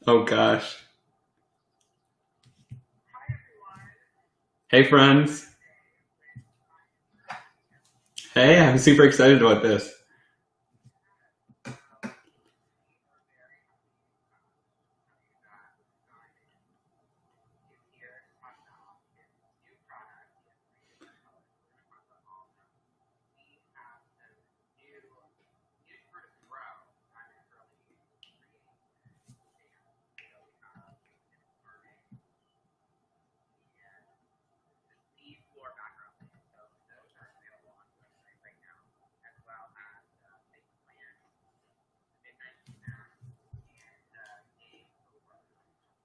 Oh gosh. Hey friends. Hey, I'm super excited about this.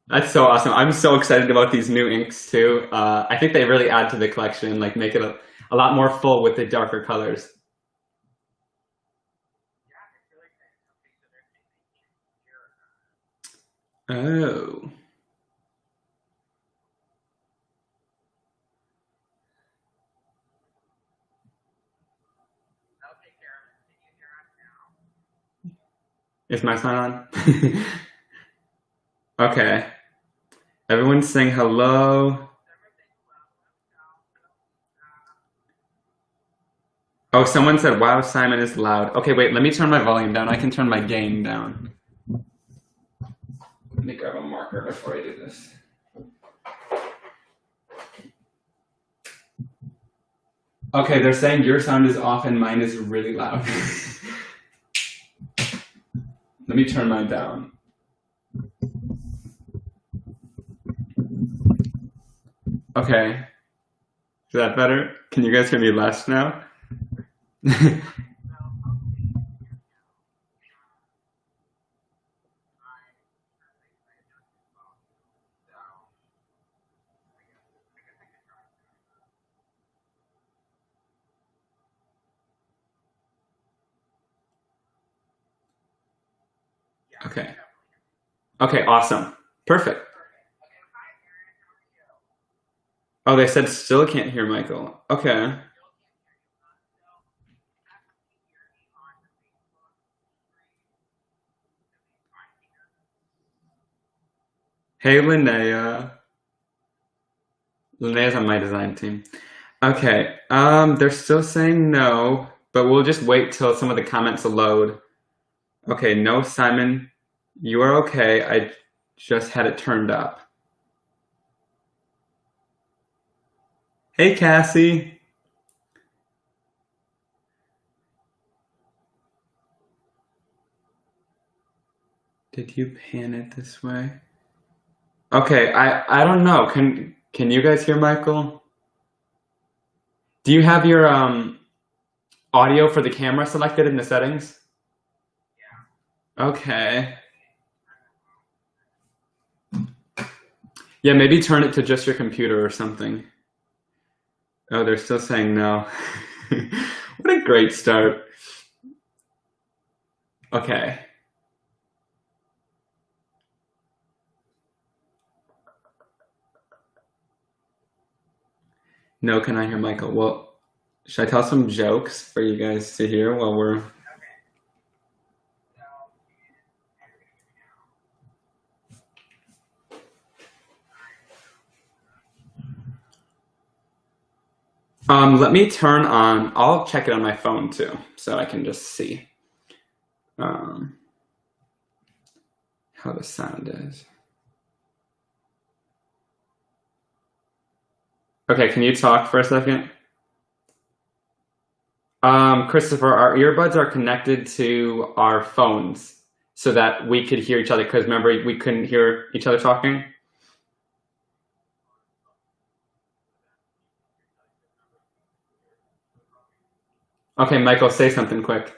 That's so awesome. I'm so excited about these new inks too. I think they really add to the collection, like make it a lot more full with the darker colors. Oh. Is my sign on? Okay. Everyone's saying hello. Oh, someone said, wow, Simon is loud. Okay, wait, let me turn my volume down. I can turn my gain down. Let me grab a marker before I do this. Okay, they're saying your sound is off and mine is really loud. Let me turn mine down. Okay. Is that better? Can you guys hear me less now? Okay. Okay, awesome. Perfect. Oh, they said still can't hear Michael. Okay. Hey, Linnea. Linnea's on my design team. Okay. They're still saying no, but we'll just wait till some of the comments load. Okay, no, Simon. You are okay. I just had it turned up. Hey, Cassie. Did you pan it this way? Okay, I don't know. Can you guys hear Michael? Do you have your audio for the camera selected in the settings? Okay. Yeah, maybe turn it to just your computer or something. Oh, they're still saying no. What a great start. Okay. No, can I hear Michael? Well, should I tell some jokes for you guys to hear while we're... Let me turn on, I'll check it on my phone too, so I can just see um, how the sound is. Okay, can you talk for a second? Christopher, our earbuds are connected to our phones so that we could hear each other, because remember, we couldn't hear each other talking? Okay, Michael, say something quick.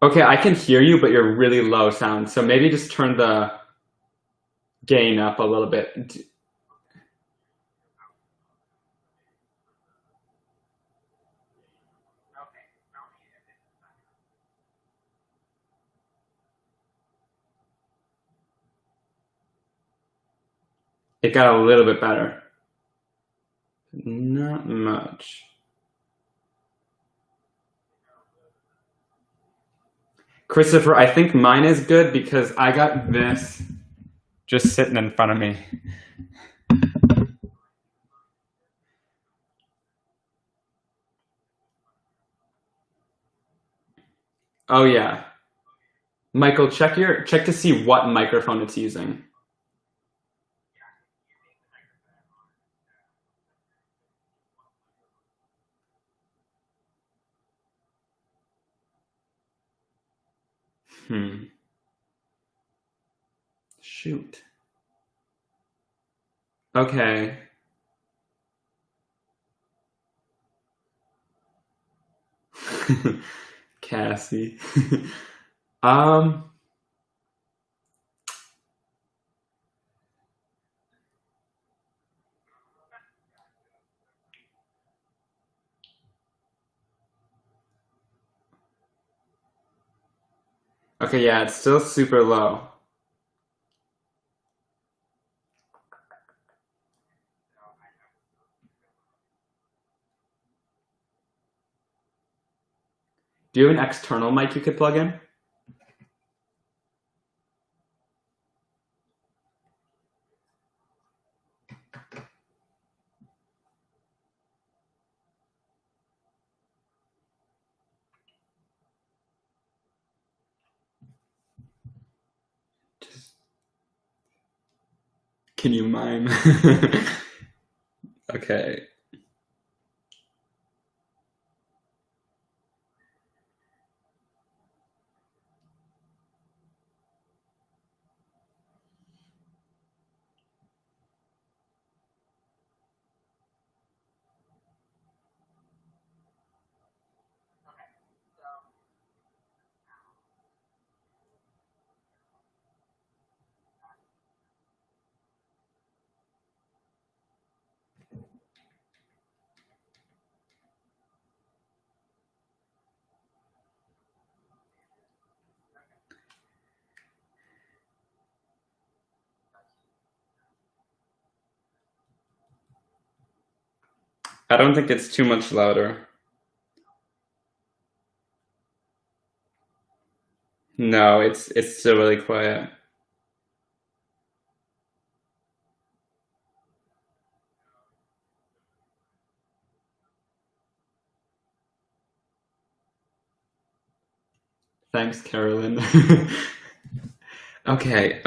Okay, I can hear you, but you're really low sound, so maybe just turn the gain up a little bit. It got a little bit better. Not much. Christopher, I think mine is good because I got this just sitting in front of me. Oh yeah. Michael, check to see what microphone it's using. Shoot. Okay. Cassie. um Okay, yeah, it's still super low. Do you have an external mic you could plug in? Can you mime? Okay. I don't think it's too much louder. No, it's still really quiet. Thanks, Carolyn. Okay,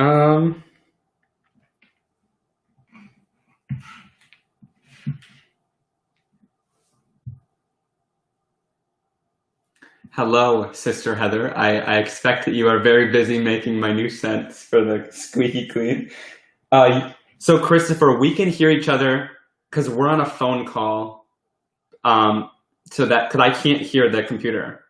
hello, Sister Heather. I expect that you are very busy making my new scents for the squeaky clean. So Christopher, we can hear each other because we're on a phone call. So that because I can't hear the computer.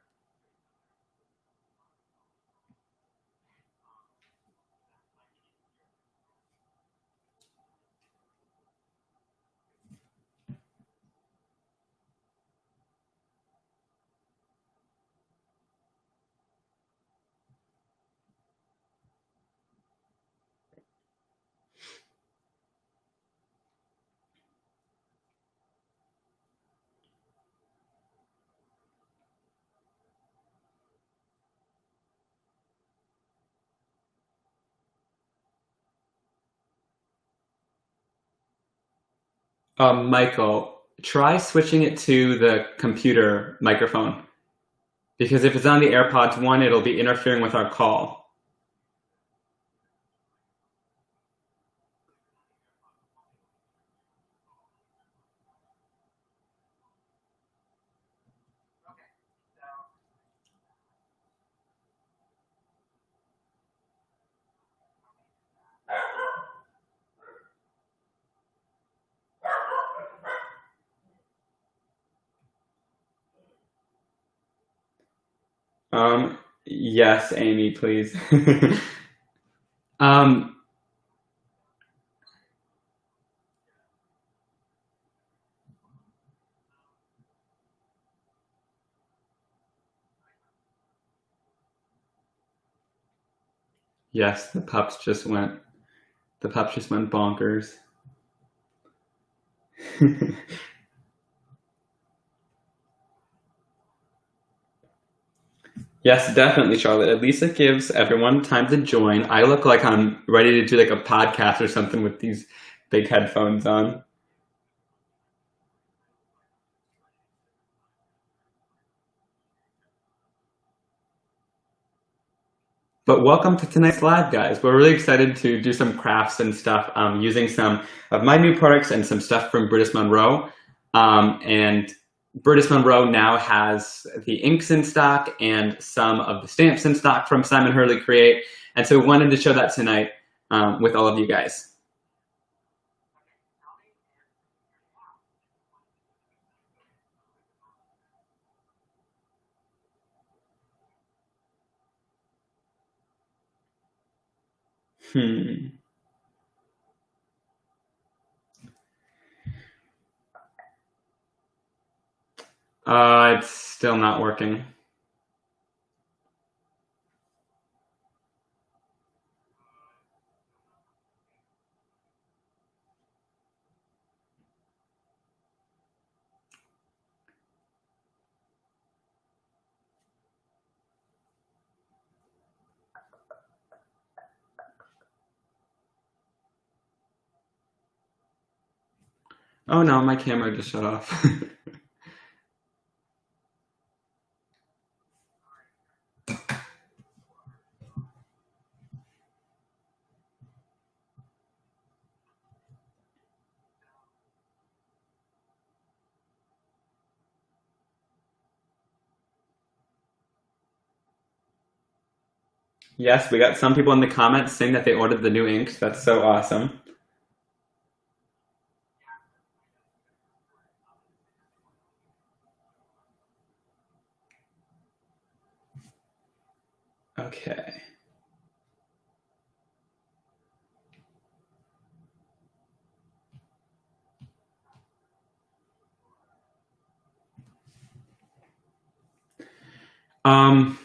Michael, try switching it to the computer microphone because if it's on the AirPods one, it'll be interfering with our call. Yes, Amy, please. um, yes, the pups just went bonkers. Yes, definitely, Charlotte. At least it gives everyone time to join. I look like I'm ready to do like a podcast or something with these big headphones on. But welcome to tonight's live, guys. We're really excited to do some crafts and stuff using some of my new products and some stuff from British Monroe. And British Monroe now has the inks in stock and some of the stamps in stock from Simon Hurley Create. And so we wanted to show that tonight with all of you guys. It's still not working. Oh no, my camera just shut off. Yes, we got some people in the comments saying that they ordered the new inks. That's so awesome. Okay. Um,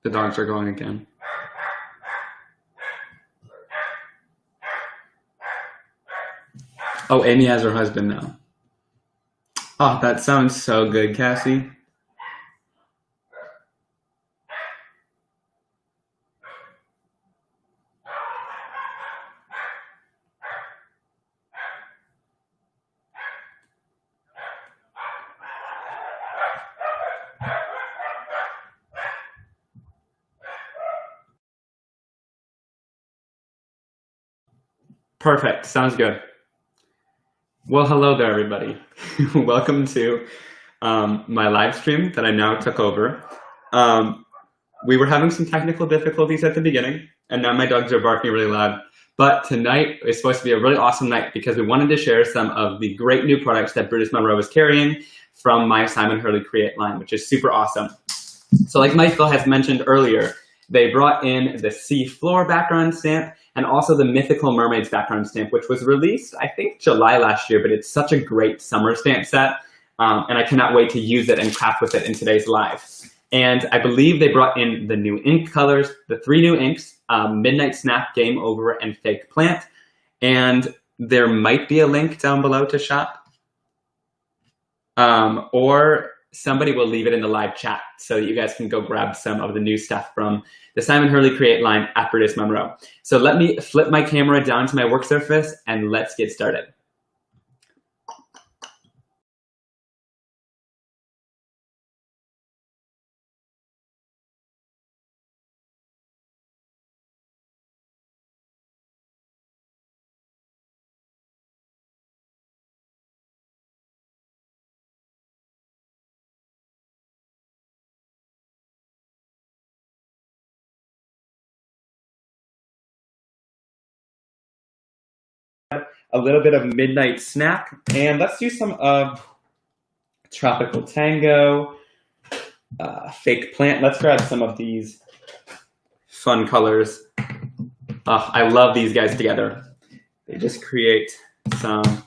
the dogs are going again. Oh, Amy has her husband now. Oh, that sounds so good, Cassie. Perfect. Sounds good. Well, hello there, everybody. Welcome to my live stream that I now took over. We were having some technical difficulties at the beginning, and now my dogs are barking really loud. But tonight is supposed to be a really awesome night because we wanted to share some of the great new products that British Monroe is carrying from my Simon Hurley Create line, which is super awesome. So like Michael has mentioned earlier, they brought in the sea floor background stamp and also the Mythical Mermaids background stamp, which was released, I think, July last year, but it's such a great summer stamp set, and I cannot wait to use it and craft with it in today's live. And I believe they brought in the new ink colors, the 3 new inks, Midnight Snap, Game Over, and Fake Plant. And there might be a link down below to shop. Or somebody will leave it in the live chat so that you guys can go grab some of the new stuff from the Simon Hurley Create line at British Monroe. So let me flip my camera down to my work surface and let's get started. A little bit of Midnight Snap, and let's do some of Tropical Tango, Fake Plant. Let's grab some of these fun colors. I love these guys together. They just create some.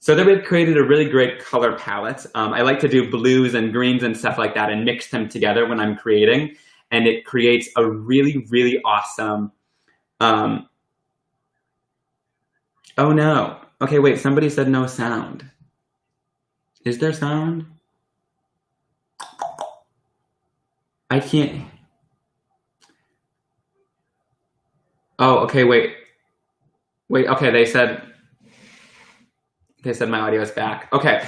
So they've created a really great color palette. I like to do blues and greens and stuff like that and mix them together when I'm creating, and it creates a really, really awesome. Oh no. Okay, wait, somebody said no sound. Is there sound? I can't. Oh, okay, wait. Wait, okay, they said my audio is back. Okay,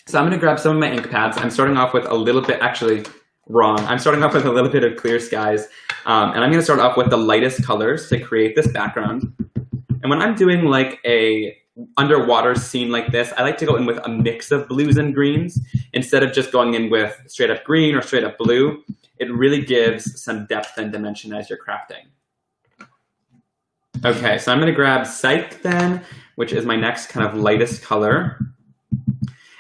so I'm gonna grab some of my ink pads. I'm starting off with a little bit, actually wrong. I'm starting off with a little bit of Clear Skies. And I'm gonna start off with the lightest colors to create this background. And when I'm doing like a underwater scene like this, I like to go in with a mix of blues and greens instead of just going in with straight up green or straight up blue. It really gives some depth and dimension as you're crafting. Okay, so I'm gonna grab Psych then, which is my next kind of lightest color.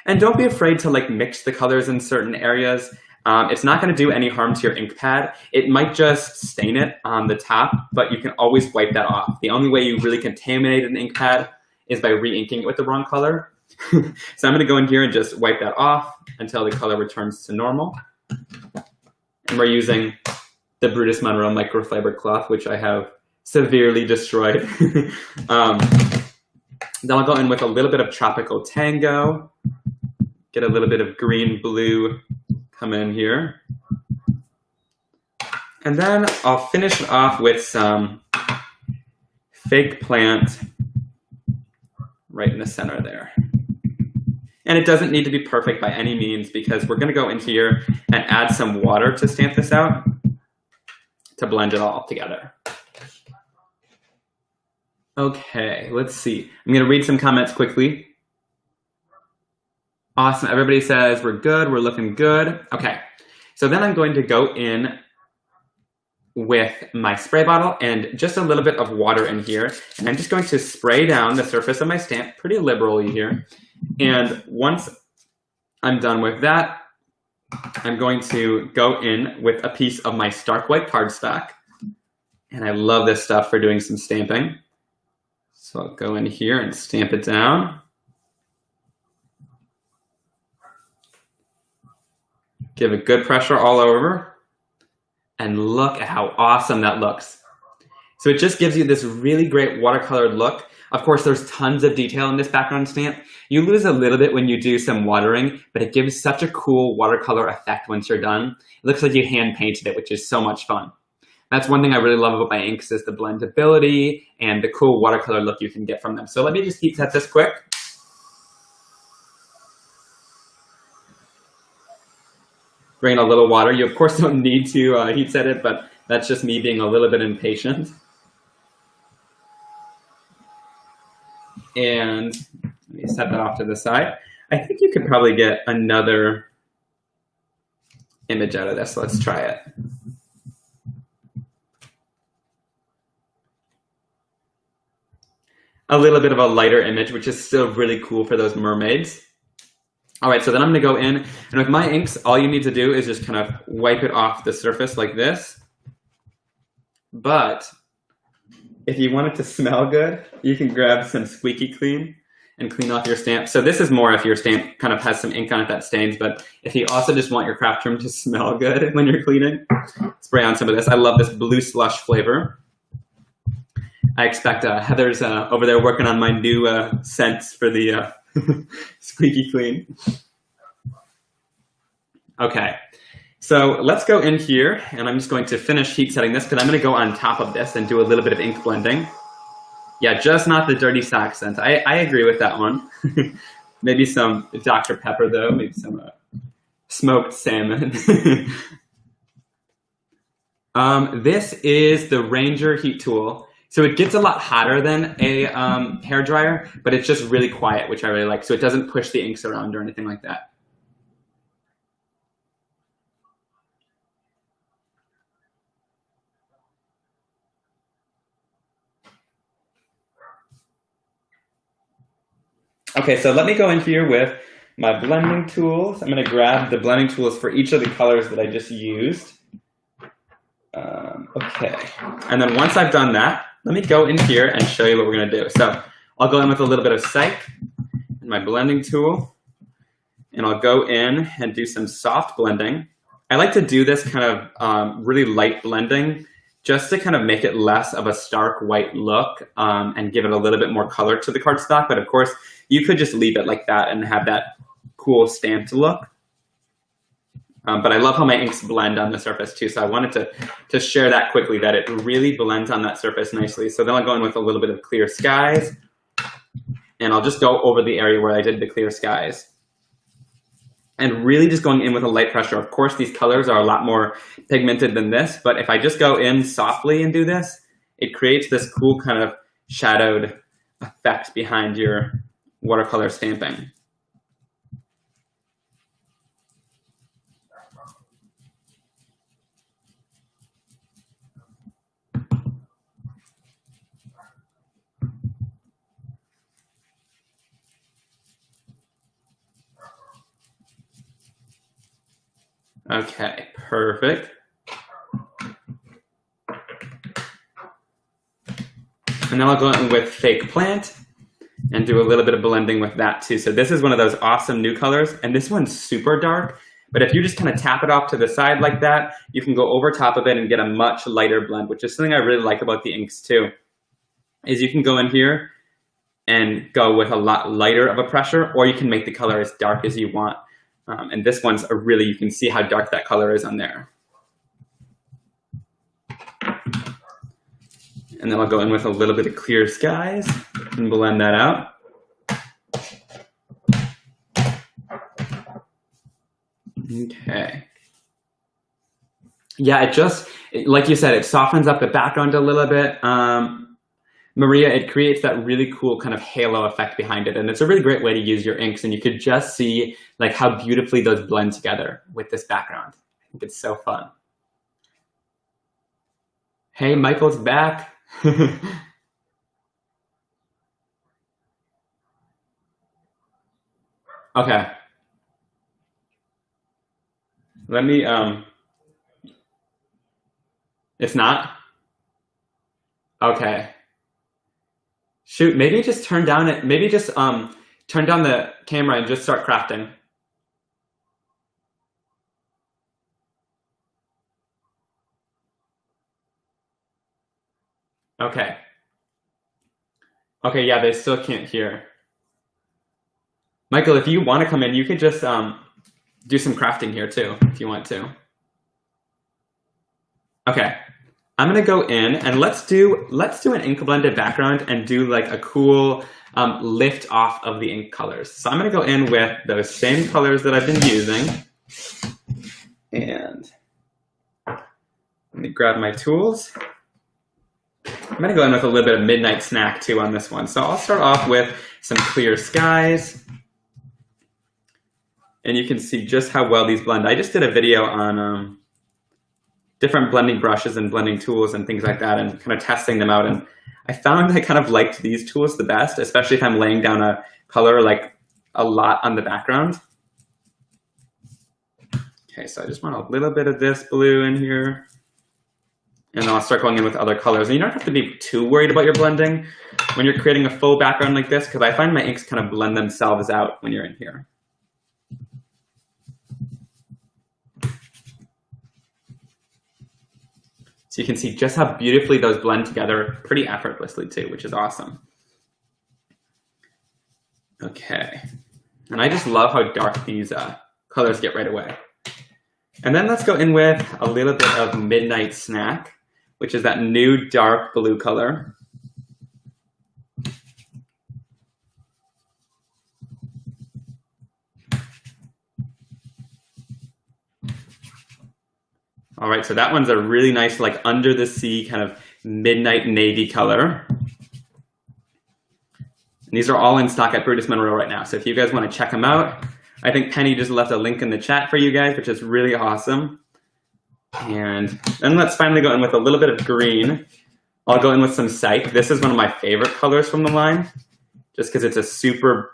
And don't be afraid to like mix the colors in certain areas. It's not gonna do any harm to your ink pad. It might just stain it on the top, but you can always wipe that off. The only way you really contaminate an ink pad is by re-inking it with the wrong color. So I'm gonna go in here and just wipe that off until the color returns to normal. And we're using the Brutus Monroe microfiber cloth, which I have severely destroyed. Then I'll go in with a little bit of Tropical Tango, get a little bit of green, blue, come in here. And then I'll finish it off with some Fake Plant right in the center there. And it doesn't need to be perfect by any means because we're gonna go in here and add some water to stamp this out to blend it all together. Okay, let's see. I'm gonna read some comments quickly. Awesome, everybody says we're good, we're looking good. Okay, so then I'm going to go in with my spray bottle and just a little bit of water in here. And I'm just going to spray down the surface of my stamp pretty liberally here. And once I'm done with that, I'm going to go in with a piece of my Stark White cardstock. And I love this stuff for doing some stamping. So I'll go in here and stamp it down. Give it good pressure all over. And look at how awesome that looks. So it just gives you this really great watercolored look. Of course, there's tons of detail in this background stamp. You lose a little bit when you do some watering, but it gives such a cool watercolor effect once you're done. It looks like you hand painted it, which is so much fun. That's one thing I really love about my inks is the blendability and the cool watercolor look you can get from them. So let me just heat set this quick. Bring in a little water. You of course don't need to heat set it, but that's just me being a little bit impatient. And let me set that off to the side. I think you could probably get another image out of this. Let's try it. A little bit of a lighter image, which is still really cool for those mermaids. All right, so then I'm gonna go in, and with my inks, all you need to do is just kind of wipe it off the surface like this. But if you want it to smell good, you can grab some Squeaky Clean and clean off your stamp. So this is more if your stamp kind of has some ink on it that stains, but if you also just want your craft room to smell good when you're cleaning, spray on some of this. I love this blue slush flavor. I expect Heather's over there working on my new scents for the Squeaky Clean. Okay, so let's go in here, and I'm just going to finish heat setting this because I'm going to go on top of this and do a little bit of ink blending. Yeah, just not the dirty sock scent. I agree with that one. Maybe some Dr. Pepper though, maybe some smoked salmon. This is the Ranger heat tool. So it gets a lot hotter than a hair dryer, but it's just really quiet, which I really like. So it doesn't push the inks around or anything like that. Okay, so let me go in here with my blending tools. I'm going to grab the blending tools for each of the colors that I just used. Okay, and then once I've done that, let me go in here and show you what we're going to do. So I'll go in with a little bit of Psych and my blending tool, and I'll go in and do some soft blending. I like to do this kind of really light blending just to kind of make it less of a stark white look and give it a little bit more color to the cardstock. But of course, you could just leave it like that and have that cool stamped look. But I love how my inks blend on the surface too. So I wanted to share that quickly, that it really blends on that surface nicely. So then I'll go in with a little bit of clear skies. And I'll just go over the area where I did the clear skies. And really just going in with a light pressure. Of course, these colors are a lot more pigmented than this, but if I just go in softly and do this, it creates this cool kind of shadowed effect behind your watercolor stamping. Okay, perfect. And then I'll go in with Fake Plant and do a little bit of blending with that too. So this is one of those awesome new colors, and this one's super dark, but if you just kind of tap it off to the side like that, you can go over top of it and get a much lighter blend, which is something I really like about the inks too, is you can go in here and go with a lot lighter of a pressure, or you can make the color as dark as you want. And this one's a really, you can see how dark that color is on there. And then I'll go in with a little bit of Clear Skies and blend that out. Okay. Yeah, it just, like you said, it softens up the background a little bit. Maria, it creates that really cool kind of halo effect behind it. And it's a really great way to use your inks. And you could just see like how beautifully those blend together with this background. I think it's so fun. Hey, Michael's back. Okay. Let me, it's not? Okay. Shoot, maybe just turn down it. Maybe just turn down the camera and just start crafting. Okay. Okay, yeah, they still can't hear. Michael, if you want to come in, you could just do some crafting here too, if you want to. Okay. I'm gonna go in and let's do an ink blended background and do like a cool lift off of the ink colors. So I'm gonna go in with those same colors that I've been using, and let me grab my tools. I'm gonna go in with a little bit of Midnight Snack too on this one. So I'll start off with some Clear Skies, and you can see just how well these blend. I just did a video on different blending brushes and blending tools and things like that, and kind of testing them out. And I found I kind of liked these tools the best, especially if I'm laying down a color like a lot on the background. Okay, so I just want a little bit of this blue in here. And then I'll start going in with other colors. And you don't have to be too worried about your blending when you're creating a full background like this, because I find my inks kind of blend themselves out when you're in here. So you can see just how beautifully those blend together pretty effortlessly too, which is awesome. Okay, and I just love how dark these colors get right away. And then let's go in with a little bit of Midnight Snack, which is that new dark blue color. All right, so that one's a really nice, like under the sea kind of midnight navy color. And these are all in stock at Brutus Monroe right now. So if you guys want to check them out, I think Penny just left a link in the chat for you guys, which is really awesome. And then let's finally go in with a little bit of green. I'll go in with some Psych. This is one of my favorite colors from the line, just because it's a super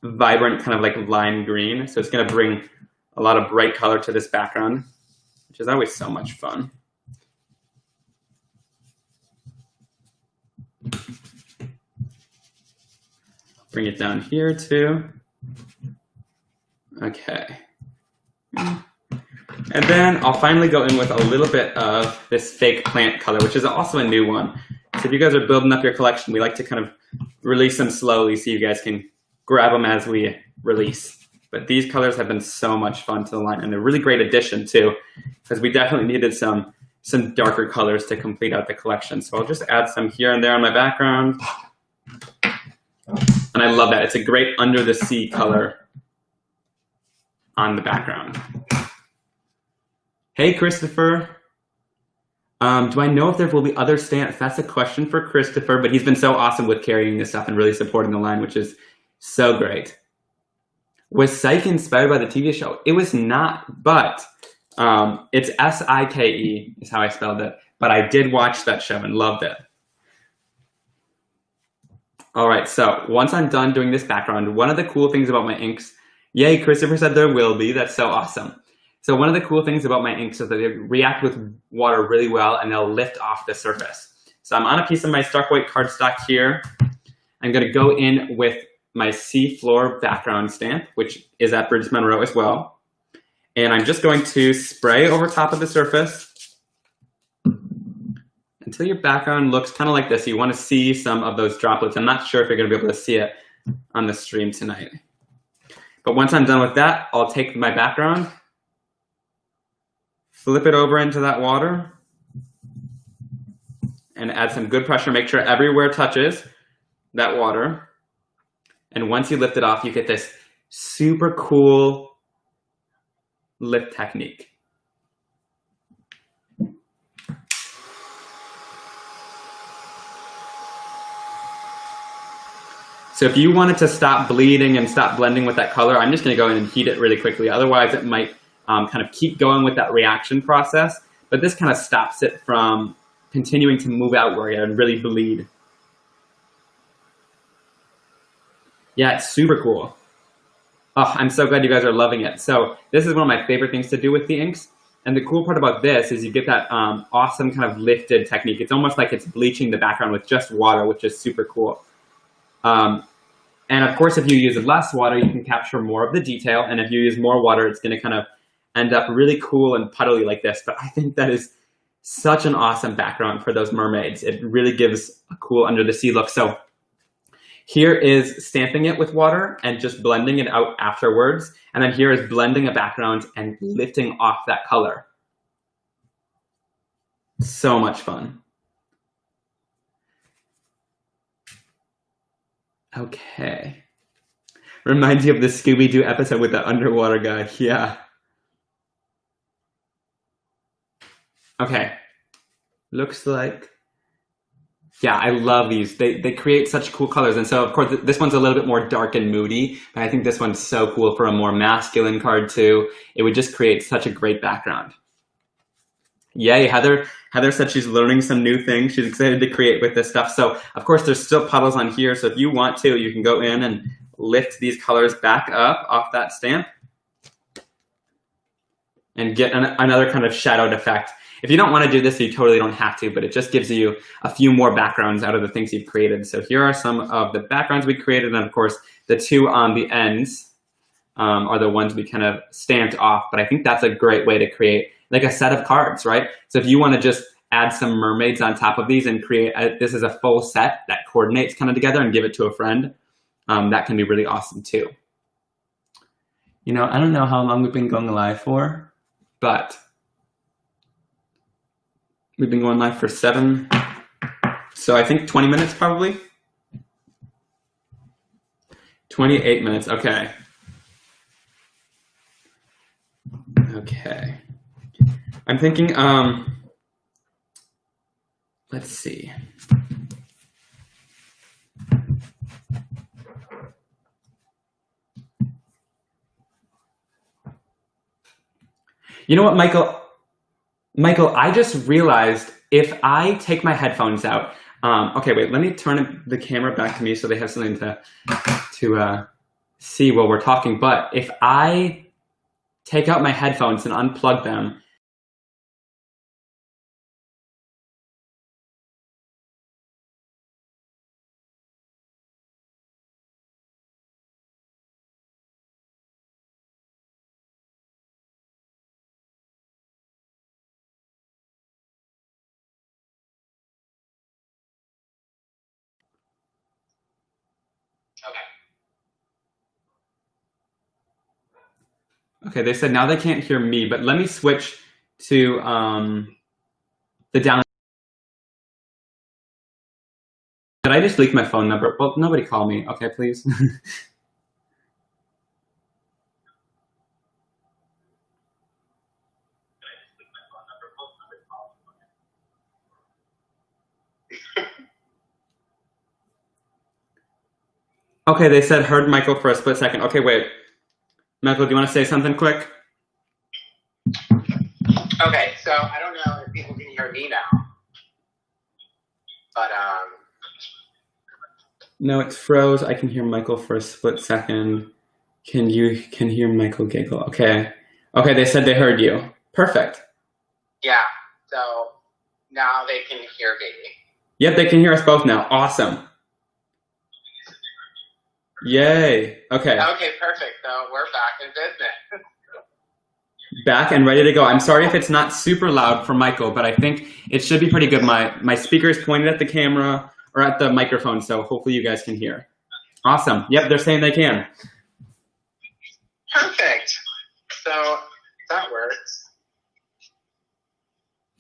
vibrant kind of like lime green. So it's going to bring a lot of bright color to this background, which is always so much fun. Bring it down here too. Okay. And And then I'll finally go in with a little bit of this fake plant color, which is also a new one. So if you guys are building up your collection, we like to kind of release them slowly so you guys can grab them as we release. But these colors have been so much fun to the line, and they're a really great addition too, because we definitely needed some darker colors to complete out the collection. So I'll just add some here and there on my background. And I love that. It's a great under the sea color on the background. Hey, Christopher. Do I know if there will be other stamps? That's a question for Christopher, but he's been so awesome with carrying this stuff and really supporting the line, which is so great. Was Psyche inspired by the TV show? It was not, but it's S-I-K-E is how I spelled it. But I did watch that show and loved it. All right, so once I'm done doing this background, one of the cool things about my inks, yay, Christopher said there will be, that's so awesome. So one of the cool things about my inks is that they react with water really well and they'll lift off the surface. So I'm on a piece of my stark white cardstock here. I'm gonna go in with my seafloor background stamp, which is at Bridges Monroe as well. And I'm just going to spray over top of the surface until your background looks kind of like this. You want to see some of those droplets. I'm not sure if you're going to be able to see it on the stream tonight. But once I'm done with that, I'll take my background, flip it over into that water, and add some good pressure. Make sure everywhere touches that water. And once you lift it off, you get this super cool lift technique. So if you wanted to stop bleeding and stop blending with that color, I'm just going to go in and heat it really quickly. Otherwise, it might kind of keep going with that reaction process. But this kind of stops it from continuing to move outward and really bleed. Yeah, it's super cool. Oh, I'm so glad you guys are loving it. So this is one of my favorite things to do with the inks. And the cool part about this is you get that awesome kind of lifted technique. It's almost like it's bleaching the background with just water, which is super cool. And of course, if you use less water, you can capture more of the detail. And if you use more water, it's going to kind of end up really cool and puddly like this. But I think that is such an awesome background for those mermaids. It really gives a cool under the sea look. So here is stamping it with water and just blending it out afterwards. And then here is blending a background and lifting off that color. So much fun. Okay. Reminds you of the Scooby-Doo episode with the underwater guy. Yeah. Okay. Looks like... Yeah, I love these. They create such cool colors. And so, of course, this one's a little bit more dark and moody. But I think this one's so cool for a more masculine card, too. It would just create such a great background. Yay, Heather said she's learning some new things. She's excited to create with this stuff. So, of course, there's still puddles on here. So if you want to, you can go in and lift these colors back up off that stamp and get another kind of shadowed effect. If you don't want to do this, you totally don't have to, but it just gives you a few more backgrounds out of the things you've created. So here are some of the backgrounds we created. And, of course, the two on the ends are the ones we kind of stamped off. But I think that's a great way to create like a set of cards, right? So if you want to just add some mermaids on top of these and create, this is a full set that coordinates kind of together and give it to a friend, that can be really awesome too. You know, I don't know how long we've been going live for, but we've been going live for 7, so I think 20 minutes probably. 28 minutes, okay. Okay. I'm thinking, let's see. You know what, Michael? Michael, I just realized if I take my headphones out, okay, wait, let me turn the camera back to me so they have something to see while we're talking. But if I take out my headphones and unplug them, Okay, they said now they can't hear me, but let me switch to the down. Did I just leak my phone number? Well, nobody call me. Okay, please. Okay, they said heard Michael for a split second. Okay, wait. Michael, do you want to say something quick? Okay, so I don't know if people can hear me now, but No, it's froze. I can hear Michael for a split second. Can hear Michael giggle? Okay. Okay, they said they heard you. Perfect. Yeah, so now they can hear me. Yep, they can hear us both now. Awesome. Yay. Okay. Okay, perfect. So we're back in business. Back and ready to go. I'm sorry if it's not super loud for Michael, but I think it should be pretty good. My speaker is pointed at the camera or at the microphone, so hopefully you guys can hear. Awesome. Yep, they're saying they can. Perfect. So that works.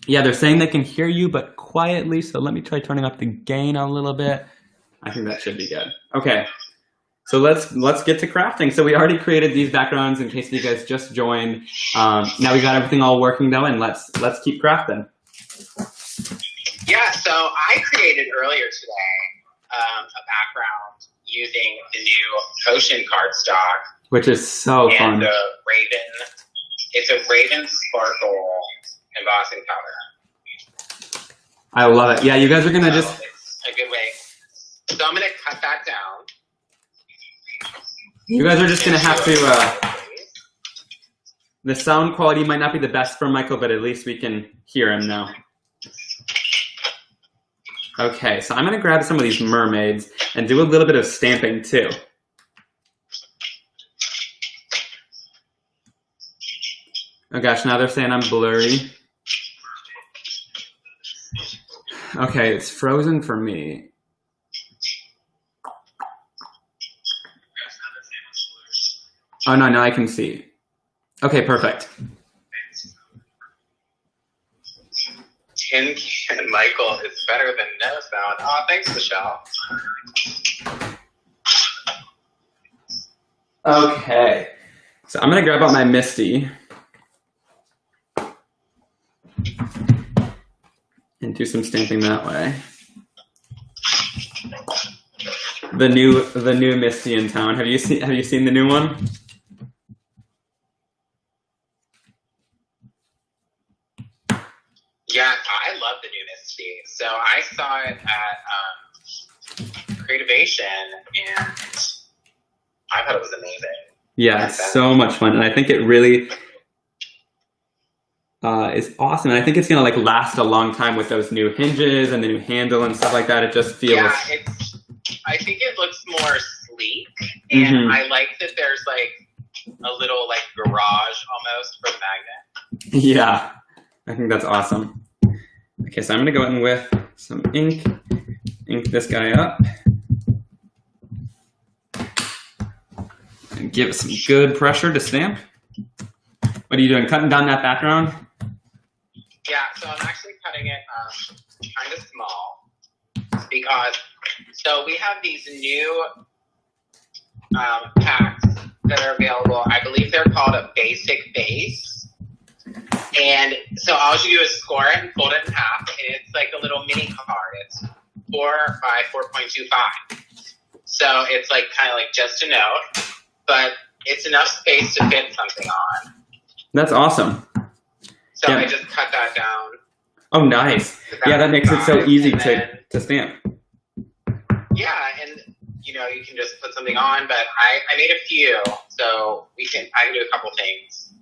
Yeah, they're saying they can hear you, but quietly, so let me try turning up the gain a little bit. I think that should be good. Okay. So let's get to crafting. So we already created these backgrounds in case you guys just joined. Now we got everything all working though, and let's keep crafting. Yeah, so I created earlier today a background using the new Potion cardstock, which is so fun. And it's a Raven Sparkle embossing powder. I love it. Yeah, you guys are gonna It's a good way. So I'm gonna cut that down. You guys are just gonna have to. The sound quality might not be the best for Michael, but at least we can hear him now. Okay, so I'm gonna grab some of these mermaids and do a little bit of stamping too. Oh gosh, now they're saying I'm blurry. Okay, it's frozen for me. Oh no, now I can see. Okay, perfect. Tin Can Michael is better than no sound. Oh, thanks, Michelle. Okay, so I'm gonna grab out my Misty and do some stamping that way. The new Misty in town. Have you seen the new one? Yeah, I love the new Misty. So I saw it at Creativation, and I thought it was amazing. Yeah, it's so much fun, and I think it really is awesome. And I think it's gonna like last a long time with those new hinges and the new handle and stuff like that. It just feels. Yeah, I think it looks more sleek, and I like that there's like a little like garage almost for the magnet. Yeah, I think that's awesome. Okay, so I'm gonna go in with some ink this guy up, and give it some good pressure to stamp. What are you doing? Cutting down that background? Yeah, so I'm actually cutting it kind of small because so we have these new packs that are available. I believe they're called a basic base. And so all you do is score it and fold it in half, and it's like a little mini card. It's 4 by 4.25. So it's like kind of like just a note, but it's enough space to fit something on. That's awesome. So yeah. I just cut that down. Oh, nice. Yeah, that makes it so easy to stamp. Yeah, and you know, you can just put something on, but I made a few, so I can do a couple things.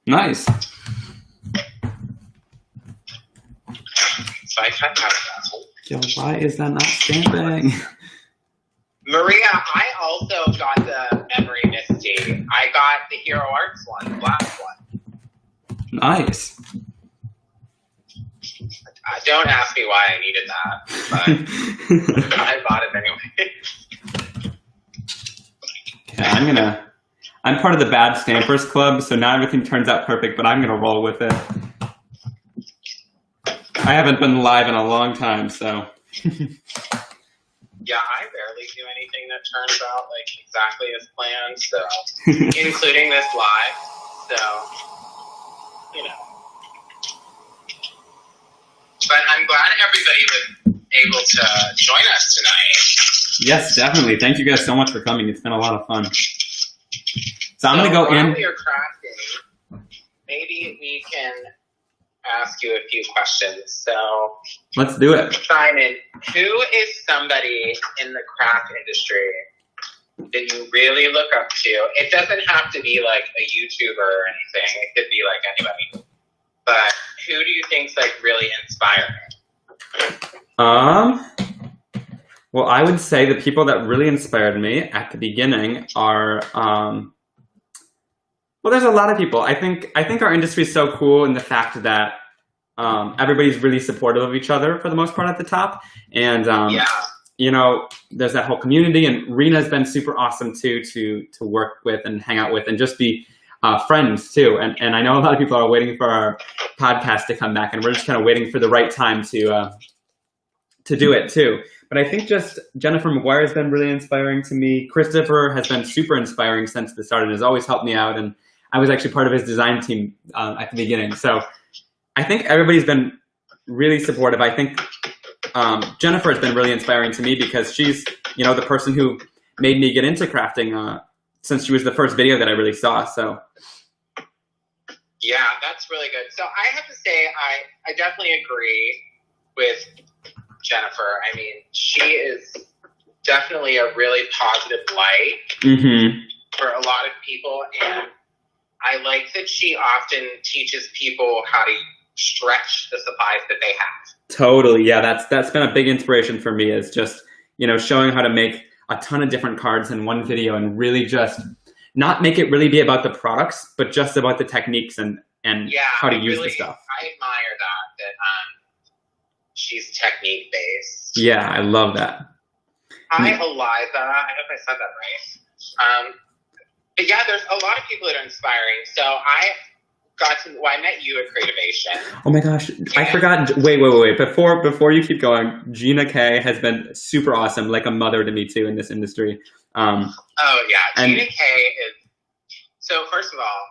Nice. So I cut that down. Joe, why is that not stamping? Maria, I also got the Memory Misty. I got the Hero Arts one, the black one. Nice. Don't ask me why I needed that, but I bought it anyway. I'm part of the bad stampers club, so not everything turns out perfect, but I'm gonna roll with it. I haven't been live in a long time, so. Yeah, I rarely do anything that turns out like exactly as planned, so including this live. So, you know. But I'm glad everybody was able to join us tonight. Yes, definitely. Thank you guys so much for coming. It's been a lot of fun. So I'm gonna go in. While we are crafting, maybe we can ask you a few questions. So let's do it. Simon, who is somebody in the craft industry that you really look up to? It doesn't have to be like a YouTuber or anything. It could be like anybody. But who do you think's like really inspiring? Well, I would say the people that really inspired me at the beginning are well, there's a lot of people. I think our industry is so cool in the fact that everybody's really supportive of each other for the most part at the top. And, you know, there's that whole community. And Rena's been super awesome, too, to work with and hang out with and just be friends, too. And I know a lot of people are waiting for our podcast to come back. And we're just kind of waiting for the right time to do it, too. But I think just Jennifer McGuire has been really inspiring to me. Christopher has been super inspiring since the start and has always helped me out. And I was actually part of his design team at the beginning. So I think everybody's been really supportive. I think Jennifer has been really inspiring to me because she's, you know, the person who made me get into crafting since she was the first video that I really saw. So yeah, that's really good. So I have to say, I definitely agree with Jennifer. I mean, she is definitely a really positive light for a lot of people. And I like that she often teaches people how to stretch the supplies that they have. Totally. Yeah, that's been a big inspiration for me, is just, you know, showing how to make a ton of different cards in one video and really just not make it really be about the products, but just about the techniques and how to use the stuff. I admire that she's technique based. Yeah, I love that. Hi, Eliza. I hope I said that right. But yeah, there's a lot of people that are inspiring. So I met you at Creativation. Oh my gosh, I forgot. Wait. Before you keep going, Gina K has been super awesome, like a mother to me too in this industry. Oh yeah, Gina K is. So first of all,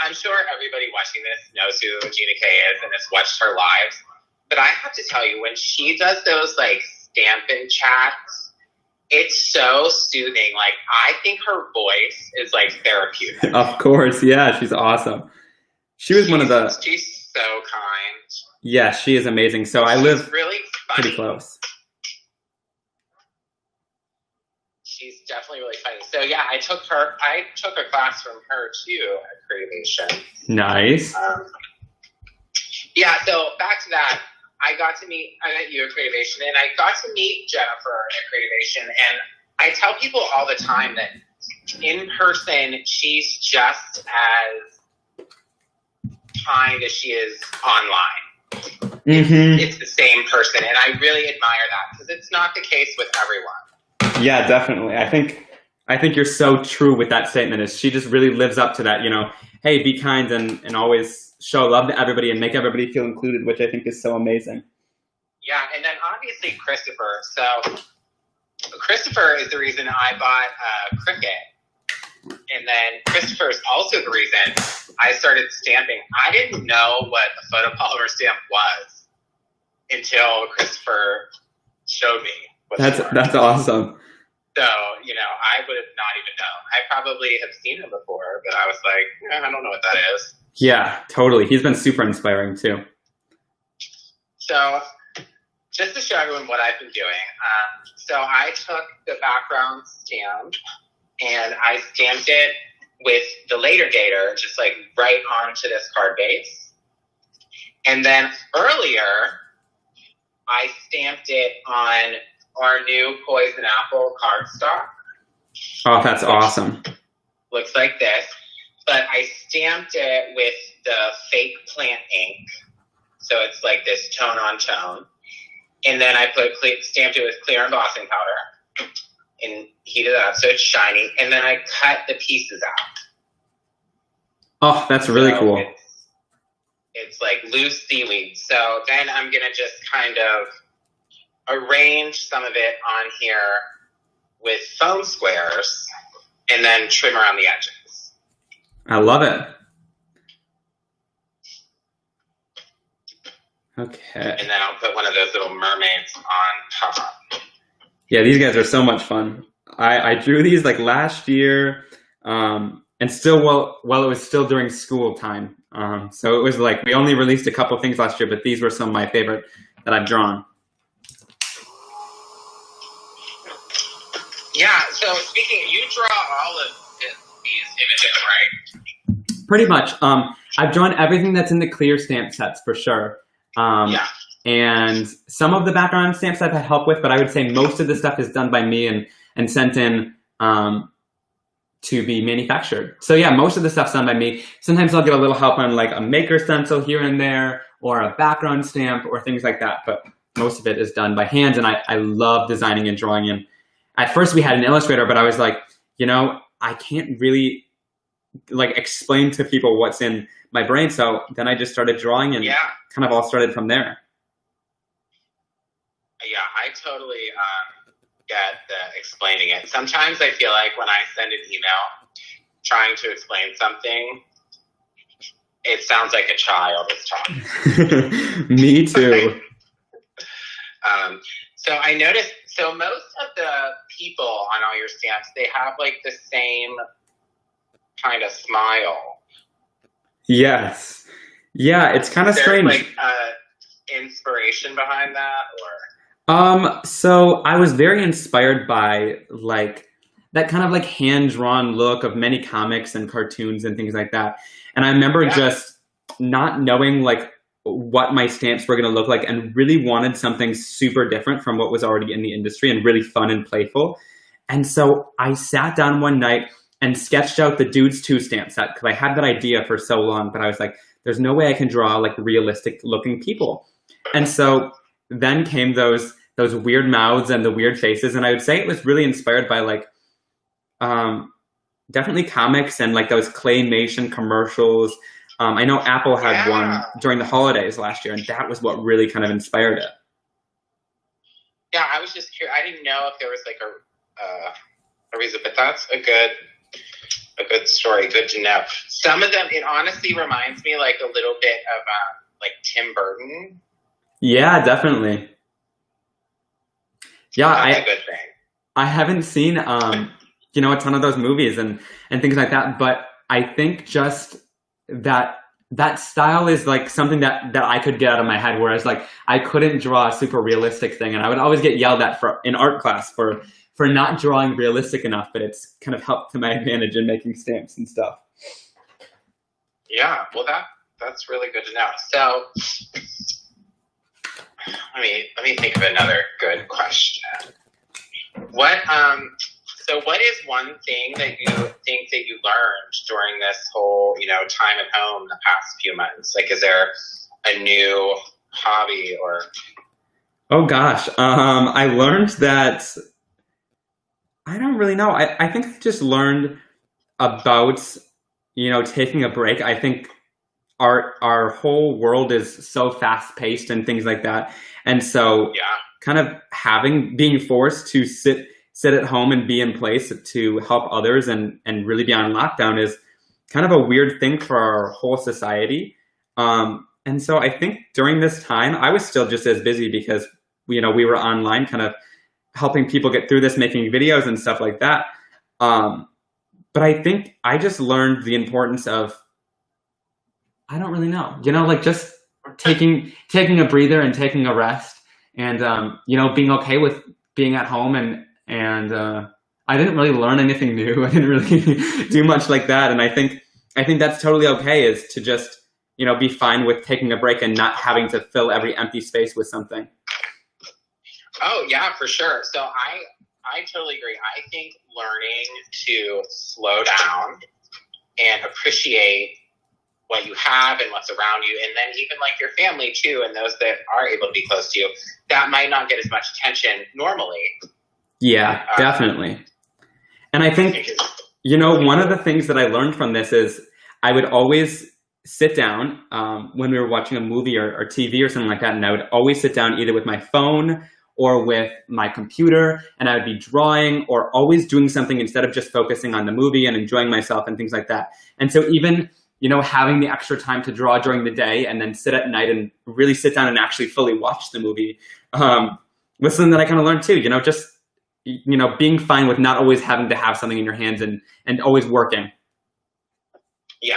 I'm sure everybody watching this knows who Gina K is and has watched her lives. But I have to tell you, when she does those like Stampin' chats, it's so soothing. Like, I think her voice is like therapeutic. Of course, yeah, she's awesome. She's one of the. She's so kind. Yeah, she is amazing. So I live really pretty close. She's definitely really funny. So yeah, I took a class from her too at Creativation. Nice. Yeah. So back to that. I met you at Creativation, and I got to meet Jennifer at Creativation, and I tell people all the time that in person, she's just as kind as she is online. It's the same person, and I really admire that, because it's not the case with everyone. Yeah, definitely. I think you're so true with that statement, is she just really lives up to that, you know, hey, be kind and always show love to everybody and make everybody feel included, which I think is so amazing. Yeah, and then obviously Christopher. So Christopher is the reason I bought Cricut. And then Christopher is also the reason I started stamping. I didn't know what a photopolymer stamp was until Christopher showed me what That's awesome. So, you know, I would have not even known. I probably have seen him before, but I was like, I don't know what that is. Yeah, totally. He's been super inspiring too. So, just to show everyone what I've been doing, so I took the background stamp and I stamped it with the later gator, just like right onto this card base. And then earlier, I stamped it on our new Poison Apple cardstock. Oh, that's awesome. Looks like this. But I stamped it with the fake plant ink. So it's like this tone on tone. And then I stamped it with clear embossing powder. and heated it up so it's shiny, and then I cut the pieces out. Oh, that's really So cool. It's like loose seaweed. So then I'm gonna just kind of arrange some of it on here with foam squares, and then trim around the edges. I love it. Okay. And then I'll put one of those little mermaids on top. Yeah, these guys are so much fun. I drew these like last year, and still while it was still during school time. So it was like we only released a couple things last year, but these were some of my favorite that I've drawn. Yeah, so speaking, you draw all of these images, right? Pretty much. I've drawn everything that's in the clear stamp sets for sure. Yeah. And some of the background stamps I've had help with, but I would say most of the stuff is done by me and sent in to be manufactured. So yeah, most of the stuff's done by me. Sometimes I'll get a little help on like a maker stencil here and there, or a background stamp, or things like that. But most of it is done by hand, and I love designing and drawing. And at first we had an illustrator, but I was like, you know, I can't really like explain to people what's in my brain. So then I just started drawing, and kind of all started from there. Yeah, I totally get the explaining it. Sometimes I feel like when I send an email trying to explain something, it sounds like a child is talking. Me too. So I noticed, so most of the people on all your stamps, they have like the same kind of smile. Yes. Yeah, it's kind of strange. Like inspiration behind that, or? So I was very inspired by like that kind of like hand-drawn look of many comics and cartoons and things like that. And I remember just not knowing like what my stamps were going to look like, and really wanted something super different from what was already in the industry and really fun and playful. And so I sat down one night and sketched out the Dudes 2 stamp set, because I had that idea for so long, but I was like, there's no way I can draw like realistic looking people. And so then came those weird mouths and the weird faces, and I would say it was really inspired by like definitely comics and like those claymation commercials. I know Apple had one during the holidays last year, and that was what really kind of inspired it. Yeah, I was just curious. I didn't know if there was like a reason, but that's a good story. Good to know. Some of them, it honestly reminds me like a little bit of like Tim Burton. Yeah, definitely. Yeah, that's a good thing. I haven't seen you know, a ton of those movies and things like that, but I think just that style is like something that I could get out of my head, whereas like I couldn't draw a super realistic thing, and I would always get yelled at in art class for not drawing realistic enough, but it's kind of helped to my advantage in making stamps and stuff. Yeah, well that's really good to know. So let me think of another good question. What is one thing that you think that you learned during this whole, you know, time at home the past few months? Like, is there a new hobby or? Oh gosh, I learned that I don't really know. I think I just learned about, you know, taking a break. I think our whole world is so fast paced and things like that, and so kind of being forced to sit at home and be in place to help others and really be on lockdown is kind of a weird thing for our whole society. And so I think during this time, I was still just as busy because, you know, we were online kind of helping people get through this, making videos and stuff like that. But I think I just learned the importance of, I don't really know, you know, like just taking a breather and taking a rest and, you know, being okay with being at home and I didn't really learn anything new. I didn't really do much like that. And I think that's totally okay, is to just, you know, be fine with taking a break and not having to fill every empty space with something. Oh yeah, for sure. So I totally agree. I think learning to slow down and appreciate what you have and what's around you, and then even like your family too, and those that are able to be close to you, that might not get as much attention normally. Yeah, definitely. And I I think, think it's one of the things that I learned from this is I would always sit down when we were watching a movie or TV or something like that, and I would always sit down either with my phone or with my computer, and I would be drawing or always doing something instead of just focusing on the movie and enjoying myself and things like that. And so even, having the extra time to draw during the day and then sit at night and really sit down and actually fully watch the movie was something that I kind of learned too, just being fine with not always having to have something in your hands and always working. yeah.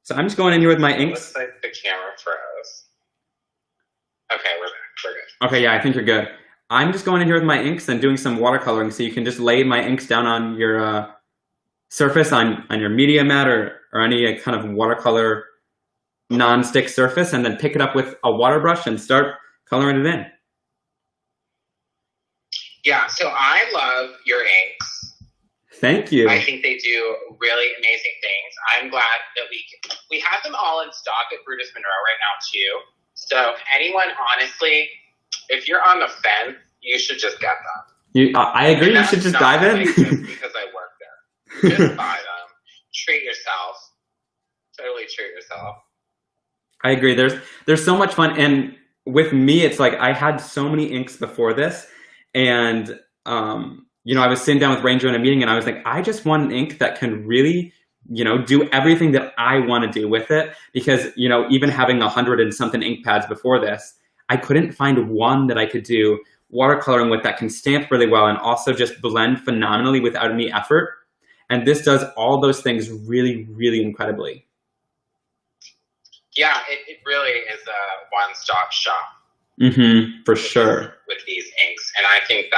So I'm just going in here with my It inks. looks like the camera froze. Okay, we're back. We're good. Okay, yeah, I think you're good. I'm just going in here with my inks and doing some watercoloring, so you can just lay my inks down on your surface, on your media mat or any kind of watercolor non-stick surface, and then pick it up with a water brush and start coloring it in. Yeah, so I love your inks. Thank you. I think they do really amazing things. I'm glad that we have them all in stock at Brutus Monroe right now too. So anyone, honestly, if you're on the fence, you should just get them. I agree. You should just dive in. Just because I work there, just buy them. Treat yourself. Totally treat yourself. I agree. There's so much fun, and with me, it's like I had so many inks before this, and I was sitting down with Ranger in a meeting, and I was like, I just want an ink that can really, do everything that I want to do with it, because even having 100 and something ink pads before this, I couldn't find one that I could do watercoloring with that can stamp really well and also just blend phenomenally without any effort. And this does all those things really, really incredibly. Yeah, it really is a one-stop shop. For sure. With these inks. And I think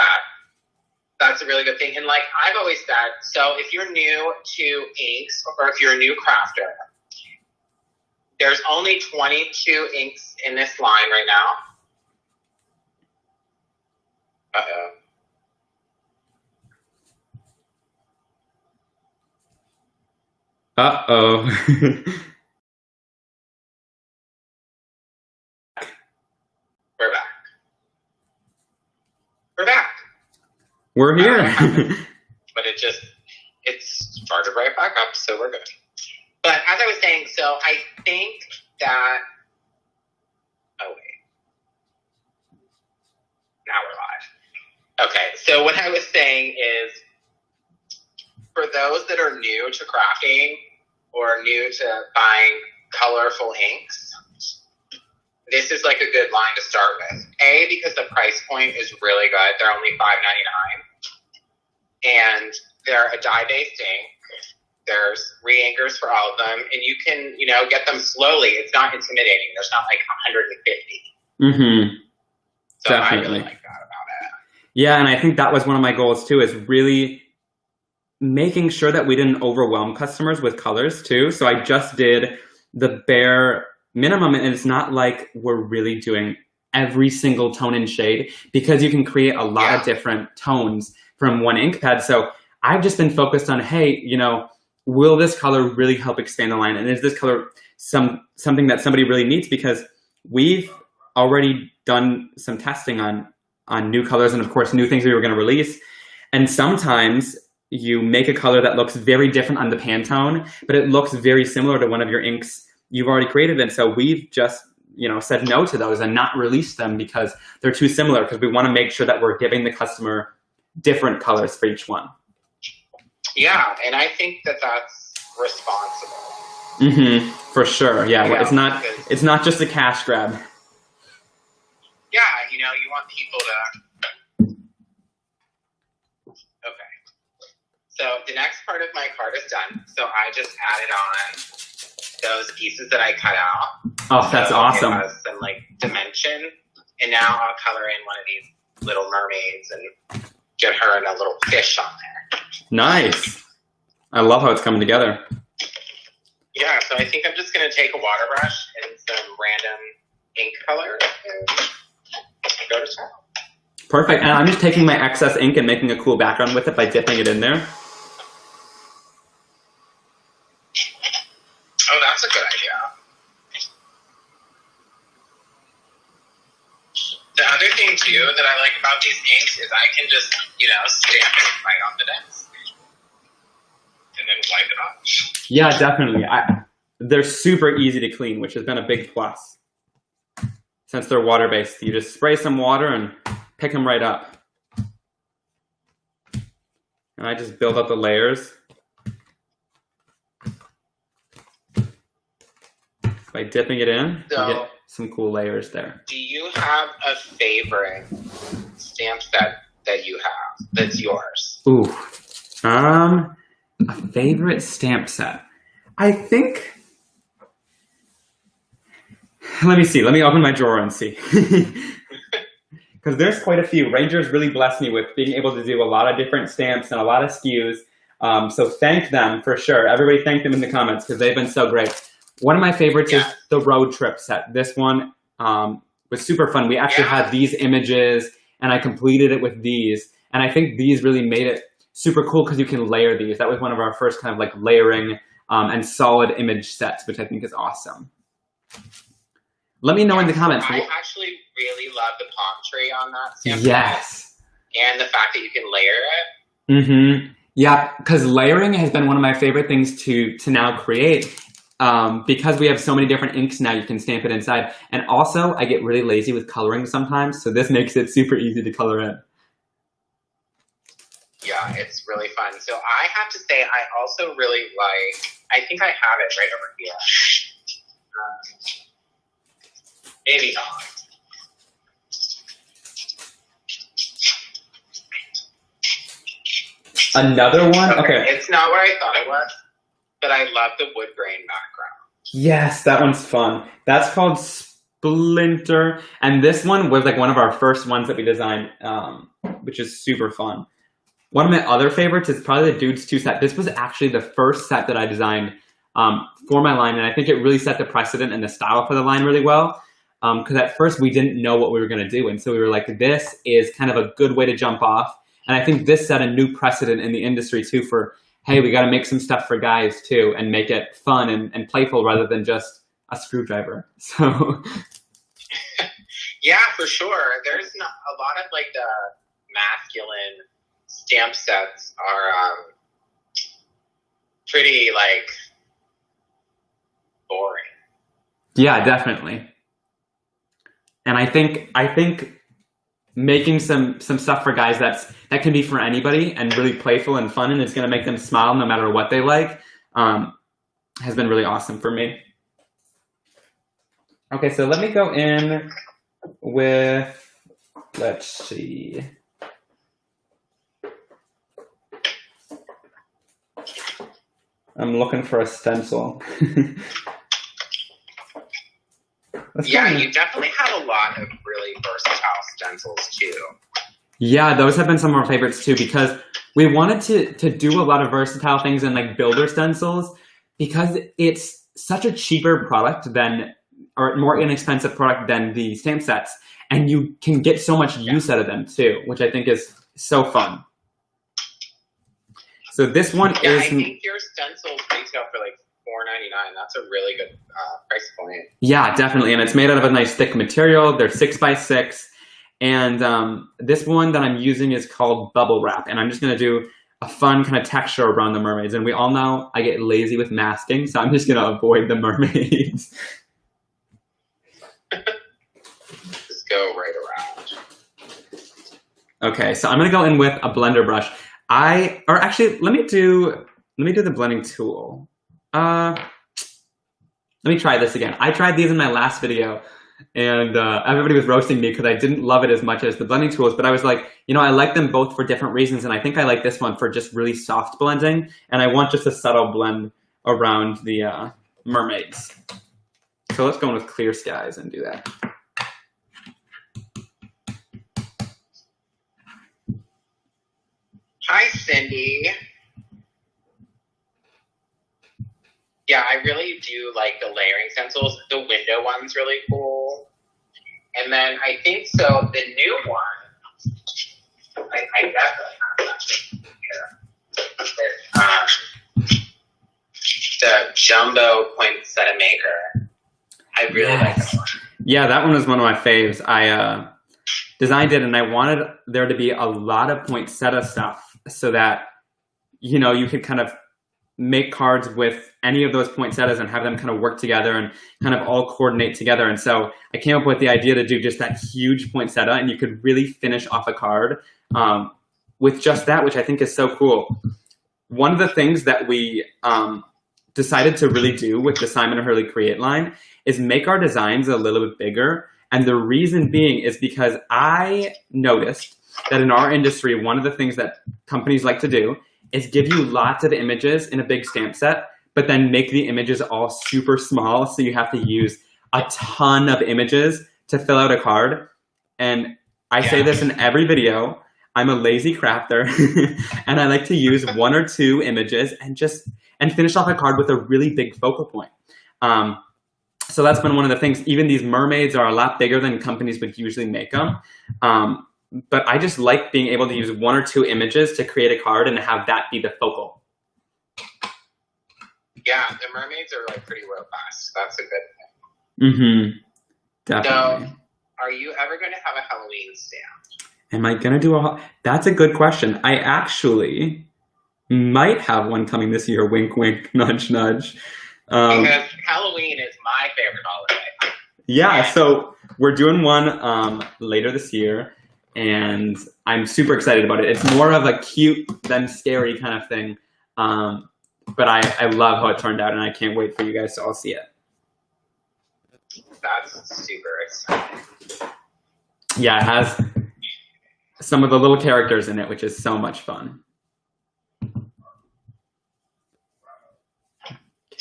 that's a really good thing. And like I've always said, so if you're new to inks or if you're a new crafter, there's only 22 inks in this line right now. Uh-oh. Uh-oh. We're back. We're back. We're here. But it started right back up, so we're good. But as I was saying, so I think that, oh wait. Now we're live. Okay, so what I was saying is, for those that are new to crafting or new to buying colorful inks, this is like a good line to start with. A, because the price point is really good. They're only $5.99. And they're a dye-based ink. There's re-inkers for all of them. And you can, get them slowly. It's not intimidating. There's not like 150. So Definitely. I really like that about it. Yeah, and I think that was one of my goals too, is really making sure that we didn't overwhelm customers with colors too. So I just did the bare minimum, and it's not like we're really doing every single tone and shade, because you can create a lot of different tones from one ink pad. So I've just been focused on, hey, will this color really help expand the line? And is this color something that somebody really needs? Because we've already done some testing on new colors and, of course, new things we were going to release. And sometimes you make a color that looks very different on the Pantone, but it looks very similar to one of your inks you've already created. And so we've just, said no to those and not released them because they're too similar, because we want to make sure that we're giving the customer different colors for each one. Yeah, and I think that that's responsible. For sure. Yeah, it's not just a cash grab. Yeah, you want people to. Okay. So the next part of my card is done. So I just added on those pieces that I cut out. Oh, that's awesome. It has some dimension, and now I'll color in one of these little mermaids and get her and a little fish on there. Nice. I love how it's coming together. Yeah, so I think I'm just going to take a water brush and some random ink color and go to town. Perfect. And I'm just taking my excess ink and making a cool background with it by dipping it in there. Oh, that's a good idea. too that I like about these inks is I can just, stamp it right on the desk and then wipe it off. Yeah, definitely. They're super easy to clean, which has been a big plus. Since they're water-based, you just spray some water and pick them right up. And I just build up the layers by dipping it in. So, you get some cool layers there. Do you have a favorite stamp set that you have that's yours? Ooh, a favorite stamp set. I think. Let me see. Let me open my drawer and see. Because there's quite a few. Rangers really blessed me with being able to do a lot of different stamps and a lot of SKUs. So thank them for sure. Everybody thank them in the comments because they've been so great. One of my favorites is the road trip set. This one was super fun. We actually had these images and I completed it with these. And I think these really made it super cool because you can layer these. That was one of our first kind of like layering and solid image sets, which I think is awesome. Let me know in the comments. I actually really love the palm tree on that stamp. Yes. And the fact that you can layer it. Mm-hmm. Yeah, because layering has been one of my favorite things to now create. Because we have so many different inks now, you can stamp it inside. And also, I get really lazy with coloring sometimes, so this makes it super easy to color in. Yeah, it's really fun. So I have to say, I also really like, I think I have it right over here. Maybe not. Another one? Okay. It's not where I thought it was, but I love the wood grain background. Yes, that one's fun. That's called Splinter. And this one was like one of our first ones that we designed, which is super fun. One of my other favorites is probably the Dudes 2 set. This was actually the first set that I designed for my line, and I think it really set the precedent and the style for the line really well. Because at first we didn't know what we were going to do, and so we were like, this is kind of a good way to jump off. And I think this set a new precedent in the industry too for, hey, we got to make some stuff for guys too and make it fun and playful rather than just a screwdriver. So yeah, for sure. There's not a lot of like the masculine stamp sets are pretty like boring. Yeah, definitely. And I think making some stuff for guys that can be for anybody and really playful and fun and it's going to make them smile no matter what they like has been really awesome for me. Okay, so let me go in with, let's see. I'm looking for a stencil. Yeah, you definitely have a lot of really versatile stencils too. Yeah, those have been some of our favorites too because we wanted to do a lot of versatile things and like builder stencils because it's such a cheaper product than, or more inexpensive product than the stamp sets. And you can get so much use out of them too, which I think is so fun. So this one is... I think your stencils retail for like $4.99. That's a really good price point. Yeah, definitely. And it's made out of a nice thick material. They're 6x6. And this one that I'm using is called Bubble Wrap. And I'm just going to do a fun kind of texture around the mermaids. And we all know I get lazy with masking, so I'm just going to avoid the mermaids. Just go right around. Okay, so I'm going to go in with a blender brush. Let me do the blending tool. Let me try this again. I tried these in my last video, and everybody was roasting me because I didn't love it as much as the blending tools, but I was like, I like them both for different reasons, and I think I like this one for just really soft blending, and I want just a subtle blend around the mermaids. So let's go in with Clear Skies and do that. Hi, Cindy. Yeah, I really do like the layering stencils. The window one's really cool. And then I think so, the new one, I definitely have that. The Jumbo Poinsettia Maker. I really like that one. Yeah, that one was one of my faves. designed it, and I wanted there to be a lot of poinsettia stuff so that, you know, you could kind of make cards with any of those poinsettias and have them kind of work together and kind of all coordinate together. And so I came up with the idea to do just that huge poinsettia, and you could really finish off a card with just that, which I think is so cool. One of the things that we decided to really do with the Simon & Hurley Create line is make our designs a little bit bigger. And the reason being is because I noticed that in our industry, one of the things that companies like to do is give you lots of images in a big stamp set, but then make the images all super small. So you have to use a ton of images to fill out a card. And I say this in every video, I'm a lazy crafter and I like to use 1 or 2 images and finish off a card with a really big focal point. So that's been one of the things. Even these mermaids are a lot bigger than companies would usually make them. But I just like being able to use 1 or 2 images to create a card and have that be the focal. Yeah, the mermaids are like pretty robust. That's a good thing. Mm-hmm. Definitely. So, are you ever going to have a Halloween stamp? Am I going to do that's a good question. I actually might have one coming this year. Wink, wink, nudge, nudge. Because Halloween is my favorite holiday. Yeah, so we're doing one later this year, and I'm super excited about it. It's more of a cute than scary kind of thing, but I love how it turned out, and I can't wait for you guys to all see it. That's super exciting. Yeah, it has some of the little characters in it, which is so much fun.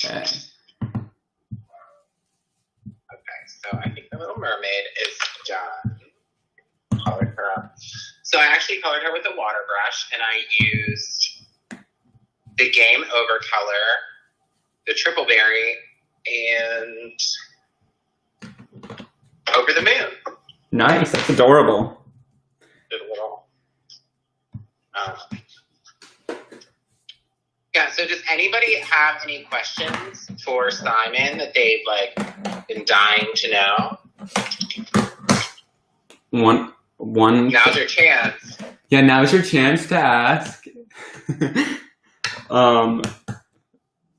Okay. Okay, so I think the Little Mermaid is done. Colored her up. So I actually colored her with a water brush, and I used the Game Over color, the Triple Berry, and Over the Moon. Nice, that's adorable. Did a little. Yeah, so does anybody have any questions for Simon that they've like been dying to know? One. Now's your chance. Yeah, now's your chance to ask.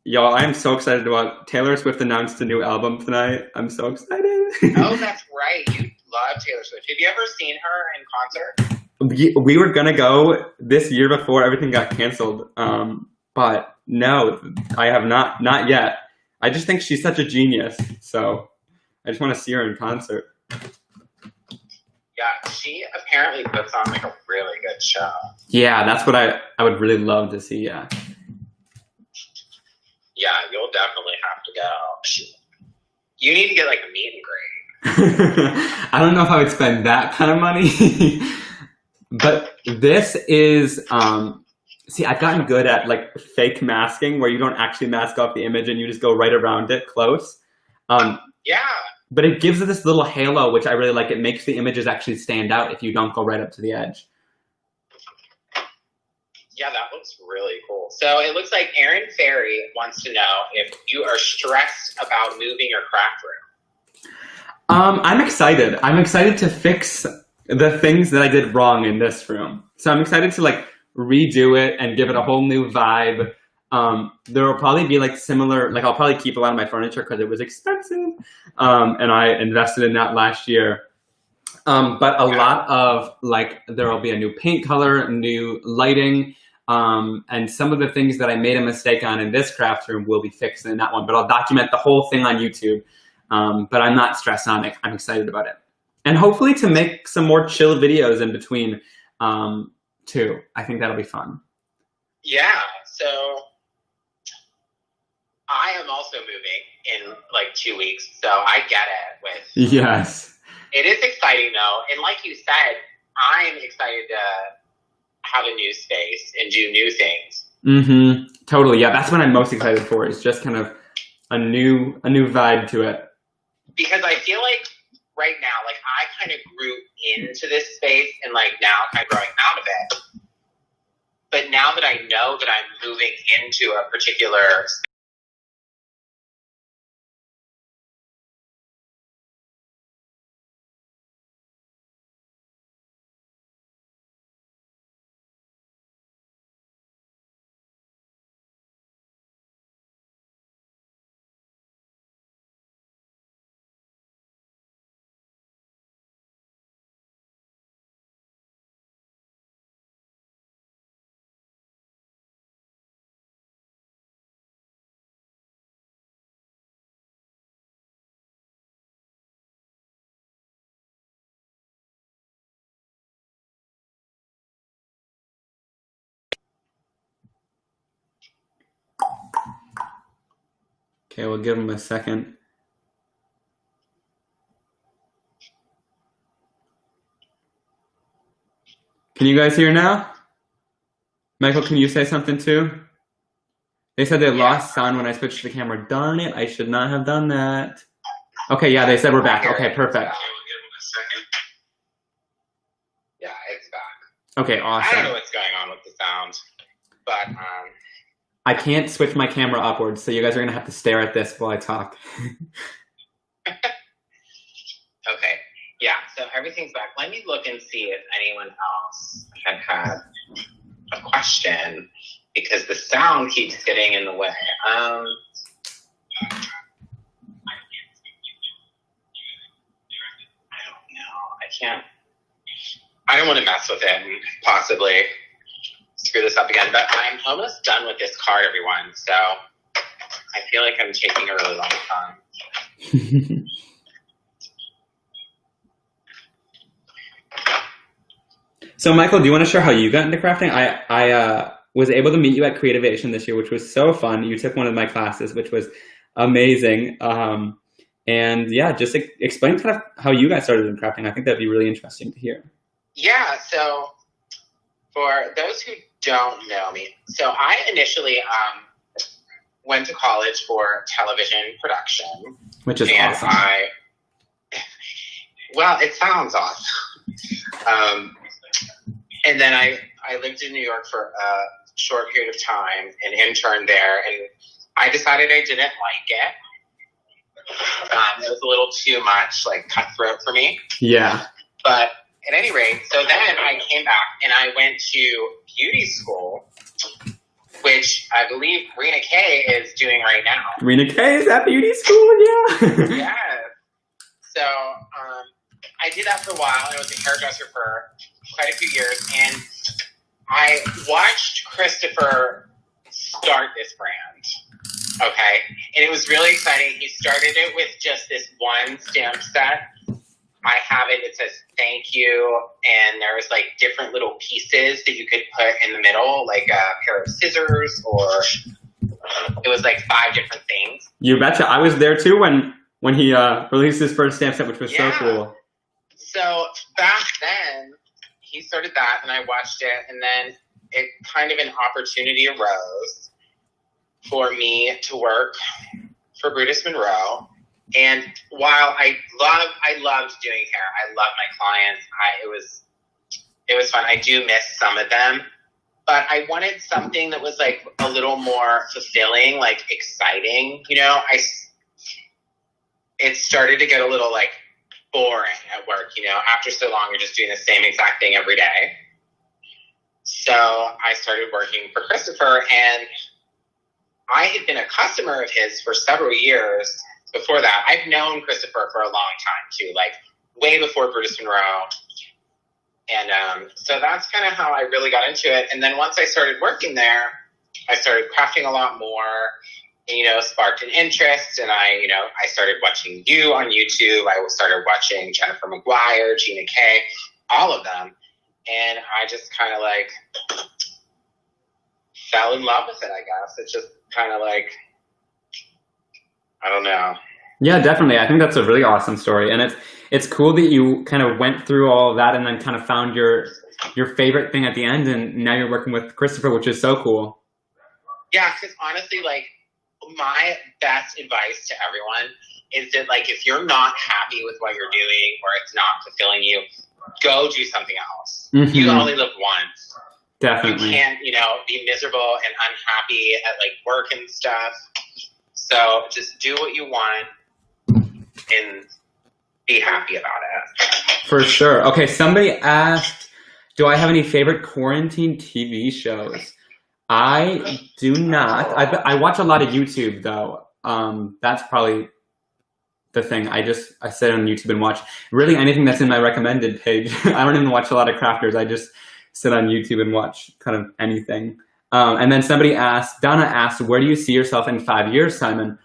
Y'all, I am so excited about Taylor Swift announced a new album tonight. I'm so excited. Oh, that's right. You love Taylor Swift. Have you ever seen her in concert? We were gonna go this year before everything got canceled. But no, I have not yet. I just think she's such a genius. So I just want to see her in concert. Yeah, she apparently puts on like a really good show. Yeah, that's what I would really love to see, yeah. Yeah, you'll definitely have to go. You need to get like a meet and greet. I don't know if I would spend that kind of money. But this is see, I've gotten good at like fake masking where you don't actually mask off the image and you just go right around it close. Yeah. But it gives it this little halo, which I really like. It makes the images actually stand out if you don't go right up to the edge. Yeah, that looks really cool. So it looks like Aaron Ferry wants to know if you are stressed about moving your craft room. I'm excited. I'm excited to fix the things that I did wrong in this room. So I'm excited to like redo it and give it a whole new vibe. There will probably be like similar, like I'll probably keep a lot of my furniture because it was expensive. And I invested in that last year. But a lot of like, there will be a new paint color, new lighting, and some of the things that I made a mistake on in this craft room will be fixed in that one, but I'll document the whole thing on YouTube. But I'm not stressed on it. I'm excited about it. And hopefully to make some more chill videos in between, too. I think that'll be fun. Yeah, so I am also moving in like 2 weeks, so I get it. Yes. It is exciting though, and like you said, I'm excited to have a new space and do new things. Mm-hmm. Totally. Yeah, that's what I'm most excited for. Is just kind of a new vibe to it. Because I feel like right now, like I kind of grew into this space and like now kind of growing out of it. But now that I know that I'm moving into a particular Okay, we'll give him a second. Can you guys hear now? Michael, can you say something too? They said they lost sound when I switched the camera. Darn it, I should not have done that. Okay, yeah, they said we're back. Okay, perfect. Yeah, it's back. Okay, awesome. I don't know what's going on with the sound, but I can't switch my camera upwards, so you guys are gonna have to stare at this while I talk. Okay, yeah, so everything's back. Let me look and see if anyone else had a question, because the sound keeps getting in the way. I don't know. I don't want to mess with it and possibly screw this up again, but I'm almost done with this card, everyone, so I feel like I'm taking a really long time. So, Michael, do you want to share how you got into crafting? I was able to meet you at Creativation this year, which was so fun. You took one of my classes, which was amazing. And yeah, just explain kind of how you guys started in crafting. I think that'd be really interesting to hear. Yeah, so for those who don't know me, so I initially went to college for television production. Which is awesome. Well, it sounds awesome. And then I lived in New York for a short period of time and interned there, and I decided I didn't like it. It was a little too much, like, cutthroat for me. Yeah. But at any rate, so then I came back and I went to beauty school, which I believe Rena K is doing right now. Rena K is at beauty school, yeah. Yeah. So I did that for a while. I was a hairdresser for quite a few years, and I watched Christopher start this brand. Okay, and it was really exciting. He started it with just this one stamp set. I have it. It says thank you, and there was like different little pieces that you could put in the middle, like a pair of scissors, or it was like 5 different things. You betcha. I was there too when he released his first stamp set, which was so cool. So back then, he started that, and I watched it, and then it kind of an opportunity arose for me to work for Brutus Monroe. And while I loved doing hair, I loved my clients. It was fun. I do miss some of them, but I wanted something that was like a little more fulfilling, like exciting. You know, it started to get a little like boring at work. You know, after so long, you're just doing the same exact thing every day. So I started working for Christopher, and I had been a customer of his for several years. Before that, I've known Christopher for a long time too, like way before Brutus Monroe. And so that's kind of how I really got into it. And then once I started working there, I started crafting a lot more, and, you know, sparked an interest. And I started watching you on YouTube. I started watching Jennifer McGuire, Gina K, all of them. And I just kind of like fell in love with it, I guess. It's just kind of like, I don't know. Yeah, definitely. I think that's a really awesome story. And it's cool that you kind of went through all of that and then kind of found your favorite thing at the end, and now you're working with Christopher, which is so cool. Yeah, because honestly, like, my best advice to everyone is that, like, if you're not happy with what you're doing or it's not fulfilling you, go do something else. Mm-hmm. You only live once. Definitely. You can't, be miserable and unhappy at, like, work and stuff. So just do what you want and be happy about it. For sure. Okay, somebody asked, do I have any favorite quarantine TV shows? I do not. I watch a lot of YouTube, though. That's probably the thing. I sit on YouTube and watch really anything that's in my recommended page. I don't even watch a lot of crafters. I just sit on YouTube and watch kind of anything. And then Donna asked, where do you see yourself in 5 years, Simon?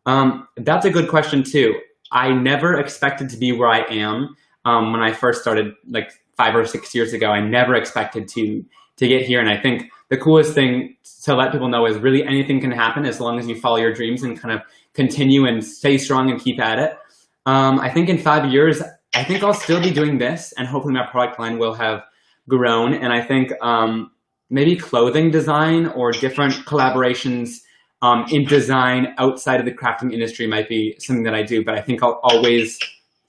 That's a good question too. I never expected to be where I am. When I first started like 5 or 6 years ago, I never expected to to get here. And I think the coolest thing to let people know is really anything can happen as long as you follow your dreams and kind of continue and stay strong and keep at it. I think in 5 years, I think I'll still be doing this, and hopefully my product line will have grown. And I think maybe clothing design or different collaborations in design outside of the crafting industry might be something that I do. But I think I'll always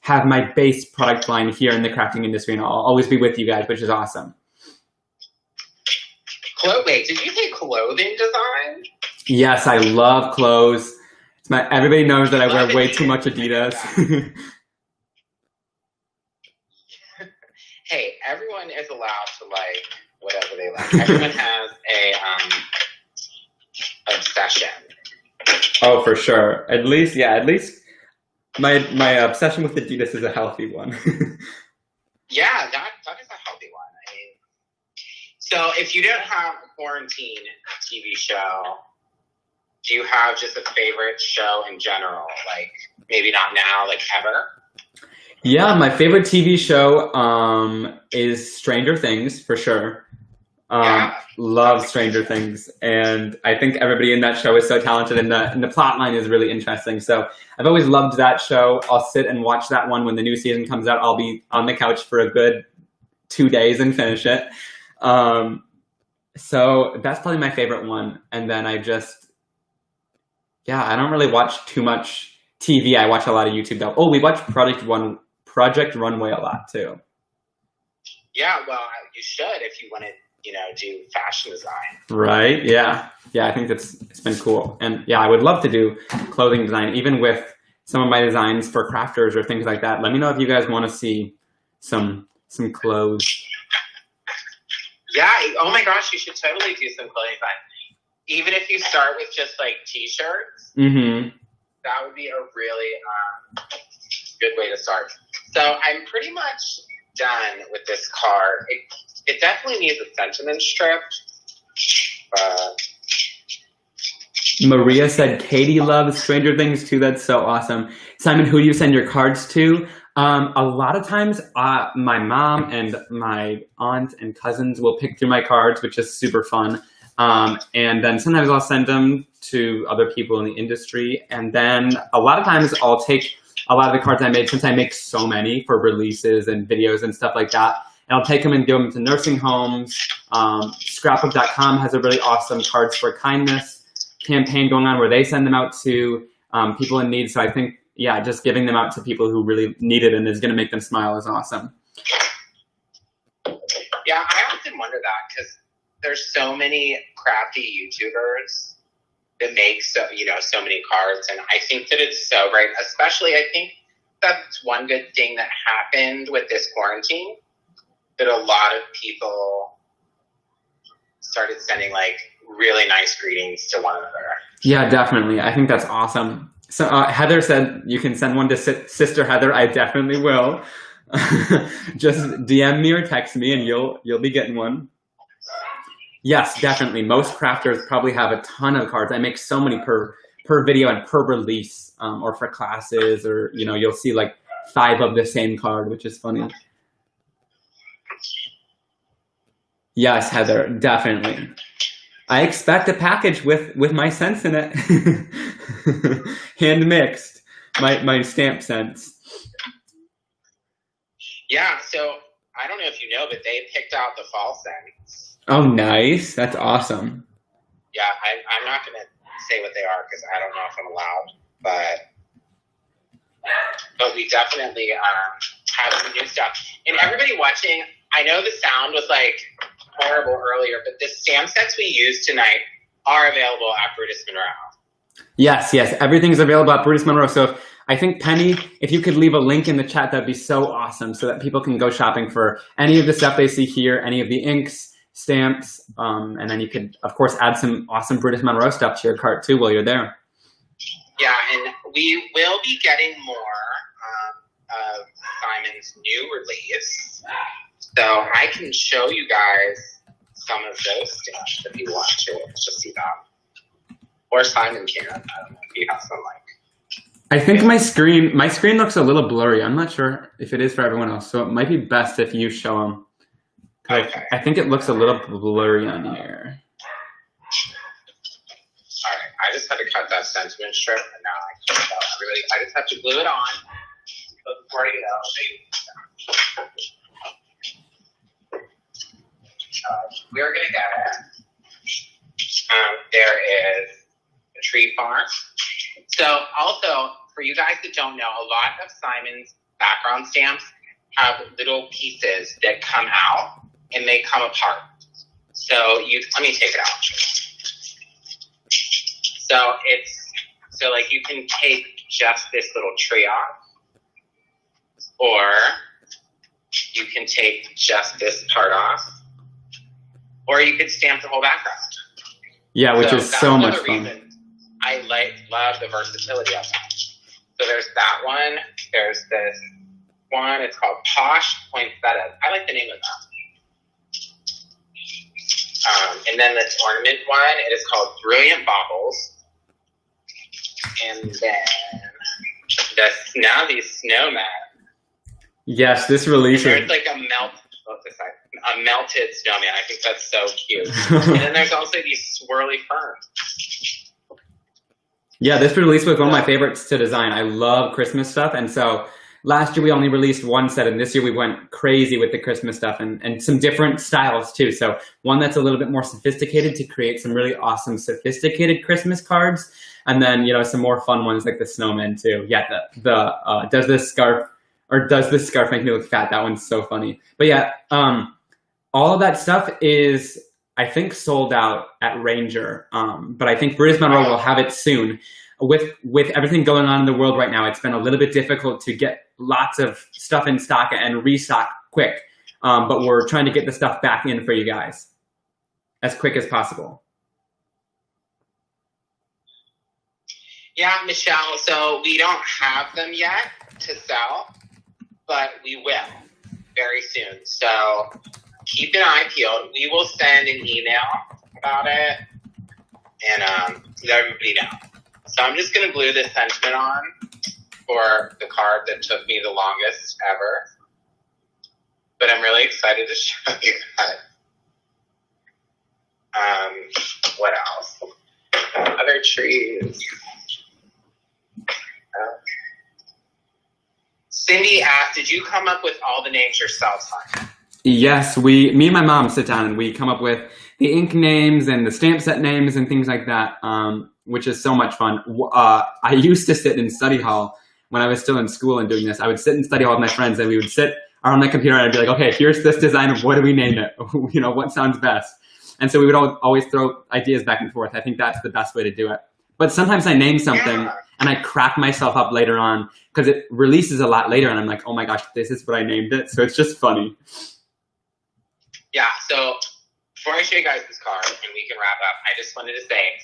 have my base product line here in the crafting industry, and I'll always be with you guys, which is awesome. Wait, did you say clothing design? Yes, I love clothes. Everybody knows that I wear way too much Adidas. Hey, everyone is allowed to like whatever they like. Everyone has a obsession. Oh, for sure. At least my obsession with Adidas is a healthy one. Yeah, that is a healthy one. I mean, so if you don't have a quarantine TV show, do you have just a favorite show in general? Like, maybe not now, like ever? Yeah, my favorite TV show is Stranger Things, for sure. Love Stranger Things. And I think everybody in that show is so talented, and the plot line is really interesting. So I've always loved that show. I'll sit and watch that one when the new season comes out. I'll be on the couch for a good 2 days and finish it. So that's probably my favorite one. And then I don't really watch too much TV. I watch a lot of YouTube though. Oh, we watch Project Runway a lot too. Yeah, well, you should if you want to, do fashion design. Right? Yeah. Yeah, I think it's been cool. And yeah, I would love to do clothing design, even with some of my designs for crafters or things like that. Let me know if you guys want to see some clothes. Yeah. Oh my gosh, you should totally do some clothing design. Even if you start with just like t-shirts, that would be a really good way to start. So I'm pretty much done with this card. It definitely needs a sentiment strip. Maria said Katie loves Stranger Things too. That's so awesome. Simon, who do you send your cards to? A lot of times my mom and my aunt and cousins will pick through my cards, which is super fun. And then sometimes I'll send them to other people in the industry. And then a lot of times I'll take a lot of the cards I made, since I make so many for releases and videos and stuff like that, and I'll take them and give them to nursing homes. Scrapbook.com has a really awesome Cards for Kindness campaign going on where they send them out to people in need. So I think, just giving them out to people who really need it and is going to make them smile is awesome. Yeah, I often wonder that because there's so many crafty YouTubers that make so many cards, and I think that it's so great. Especially, I think that's one good thing that happened with this quarantine, that a lot of people started sending like really nice greetings to one another. Yeah, definitely. I think that's awesome. So Heather said you can send one to Sister Heather. I definitely will. Just DM me or text me, and you'll be getting one. Yes, definitely. Most crafters probably have a ton of cards. I make so many per video and per release, or for classes, or you'll see like 5 of the same card, which is funny. Yes, Heather, definitely. I expect a package with my scents in it. Hand mixed. My stamp scents. Yeah, so I don't know if you know, but they picked out the fall scents. Oh, nice. That's awesome. Yeah, I'm not going to say what they are because I don't know if I'm allowed, but we definitely have some new stuff. And everybody watching, I know the sound was like horrible earlier, but the stamp sets we used tonight are available at Brutus Monroe. Yes. Everything's available at Brutus Monroe. So I think, Penny, if you could leave a link in the chat, that'd be so awesome so that people can go shopping for any of the stuff they see here, any of the inks, stamps, and then you could, of course, add some awesome Brutus Monroe stuff to your cart too while you're there. Yeah, and we will be getting more of Simon's new release, so I can show you guys some of those stamps if you want to just see them, or Simon can. I don't know if you have some I think my screen looks a little blurry. I'm not sure if it is for everyone else, so it might be best if you show them. Okay. I think it looks a little blurry on here. All right, I just had to cut that sentiment strip, and now I can't tell everybody. I just have to glue it on. But before you know, we're gonna get it. There is a tree farm. So also, for you guys that don't know, a lot of Simon's background stamps have little pieces that come out and they come apart. So let me take it out. So like you can take just this little tree off, or you can take just this part off, or you could stamp the whole background. Yeah, which is so much fun. I love the versatility of that. So there's that one. There's this one. It's called Posh Poinsettias. I like the name of that. And then this ornament one, it is called Brilliant Baubles. And then these snowmen. Yes, this release. There's like a melted snowman. I think that's so cute. And then there's also these swirly ferns. Yeah, this release was one of my favorites to design. I love Christmas stuff, and so last year we only released one set, and this year we went crazy with the Christmas stuff and some different styles too. So one that's a little bit more sophisticated to create some really awesome sophisticated Christmas cards, and then some more fun ones like the snowman too. Yeah, does this scarf make me look fat? That one's so funny. But yeah, all of that stuff is, I think, sold out at Ranger, but I think Bruce Monroe will have it soon. With everything going on in the world right now, it's been a little bit difficult to get lots of stuff in stock and restock quick, but we're trying to get the stuff back in for you guys as quick as possible. Yeah, Michelle, so we don't have them yet to sell, but we will very soon. So keep an eye peeled. We will send an email about it and let everybody know. So I'm just going to glue this sentiment on for the card that took me the longest ever. But I'm really excited to show you that. What else? Other trees. Cindy asked, did you come up with all the names yourself, Simon? Yes, me and my mom sit down and we come up with the ink names and the stamp set names and things like that, which is so much fun. I used to sit in study hall when I was still in school and doing this. I would sit in study hall with my friends and we would sit around my computer and I'd be like, okay, here's this design of what do we name it? What sounds best? And so we would always throw ideas back and forth. I think that's the best way to do it. But sometimes I name something and I crack myself up later on because it releases a lot later and I'm like, oh my gosh, this is what I named it. So it's just funny. Yeah, so before I show you guys this card and we can wrap up, I just wanted to say,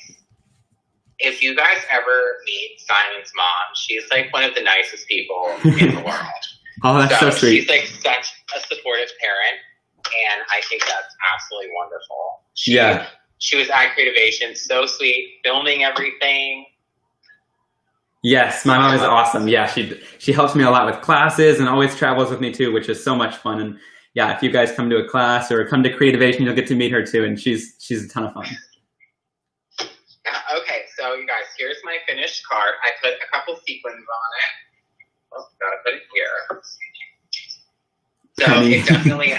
if you guys ever meet Simon's mom, she's like one of the nicest people in the world. Oh, that's so sweet. She's like such a supportive parent, and I think that's absolutely wonderful. She was at Creativation, so sweet, filming everything. Yes, my mom is awesome. Yeah, she helps me a lot with classes and always travels with me too, which is so much fun. And yeah, if you guys come to a class or come to Creativation, you'll get to meet her too, and she's a ton of fun. Yeah, okay, so you guys, here's my finished card. I put a couple sequins on it. Oh, gotta put it here. So it definitely,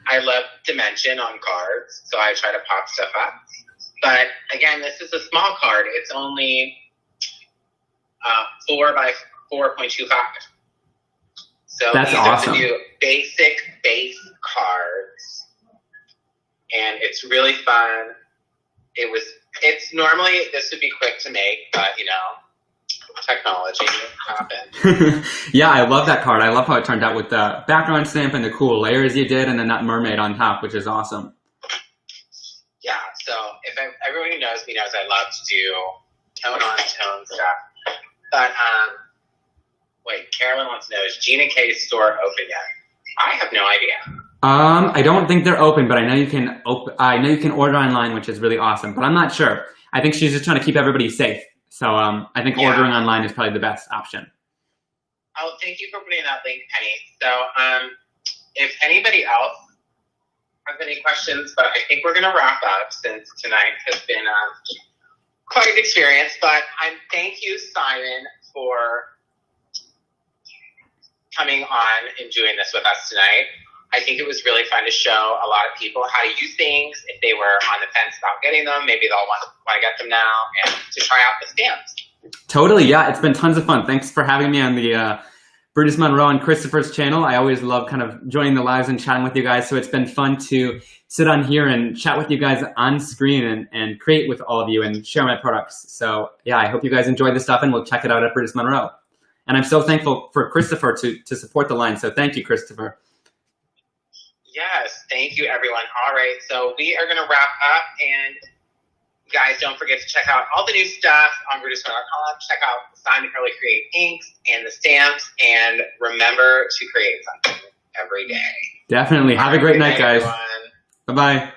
I love dimension on cards, so I try to pop stuff up. But again, this is a small card. It's only 4 by 4.25. So that's these awesome. are the new basic base cards, and it's really fun. It's normally, this would be quick to make, but technology happened. Yeah, I love that card. I love how it turned out with the background stamp and the cool layers you did, and then that mermaid on top, which is awesome. Yeah, so if everyone who knows me knows I love to do tone-on-tone stuff. But, wait, Carolyn wants to know, is Gina K's store open yet? I have no idea. I don't think they're open, but I know you can order online, which is really awesome. But I'm not sure. I think she's just trying to keep everybody safe. So I think ordering online is probably the best option. Oh, thank you for putting that link, Penny. So if anybody else has any questions, but I think we're going to wrap up since tonight has been quite an experience. But thank you, Simon, for coming on and doing this with us tonight. I think it was really fun to show a lot of people how to use things. If they were on the fence about getting them, maybe they'll want to get them now, and to try out the stamps. Totally, yeah. It's been tons of fun. Thanks for having me on the Brutus Monroe and Christopher's channel. I always love kind of joining the lives and chatting with you guys. So it's been fun to sit on here and chat with you guys on screen and create with all of you and share my products. So yeah, I hope you guys enjoyed the stuff, and we'll check it out at Brutus Monroe. And I'm so thankful for Christopher to support the line. So thank you, Christopher. Yes, thank you, everyone. All right, so we are going to wrap up, and guys, don't forget to check out all the new stuff on BrutusMonroe.com. Check out Simon Hurley Create Inks and the stamps, and remember to create something every day. Definitely. Have a great night, guys. Everyone. Bye-bye.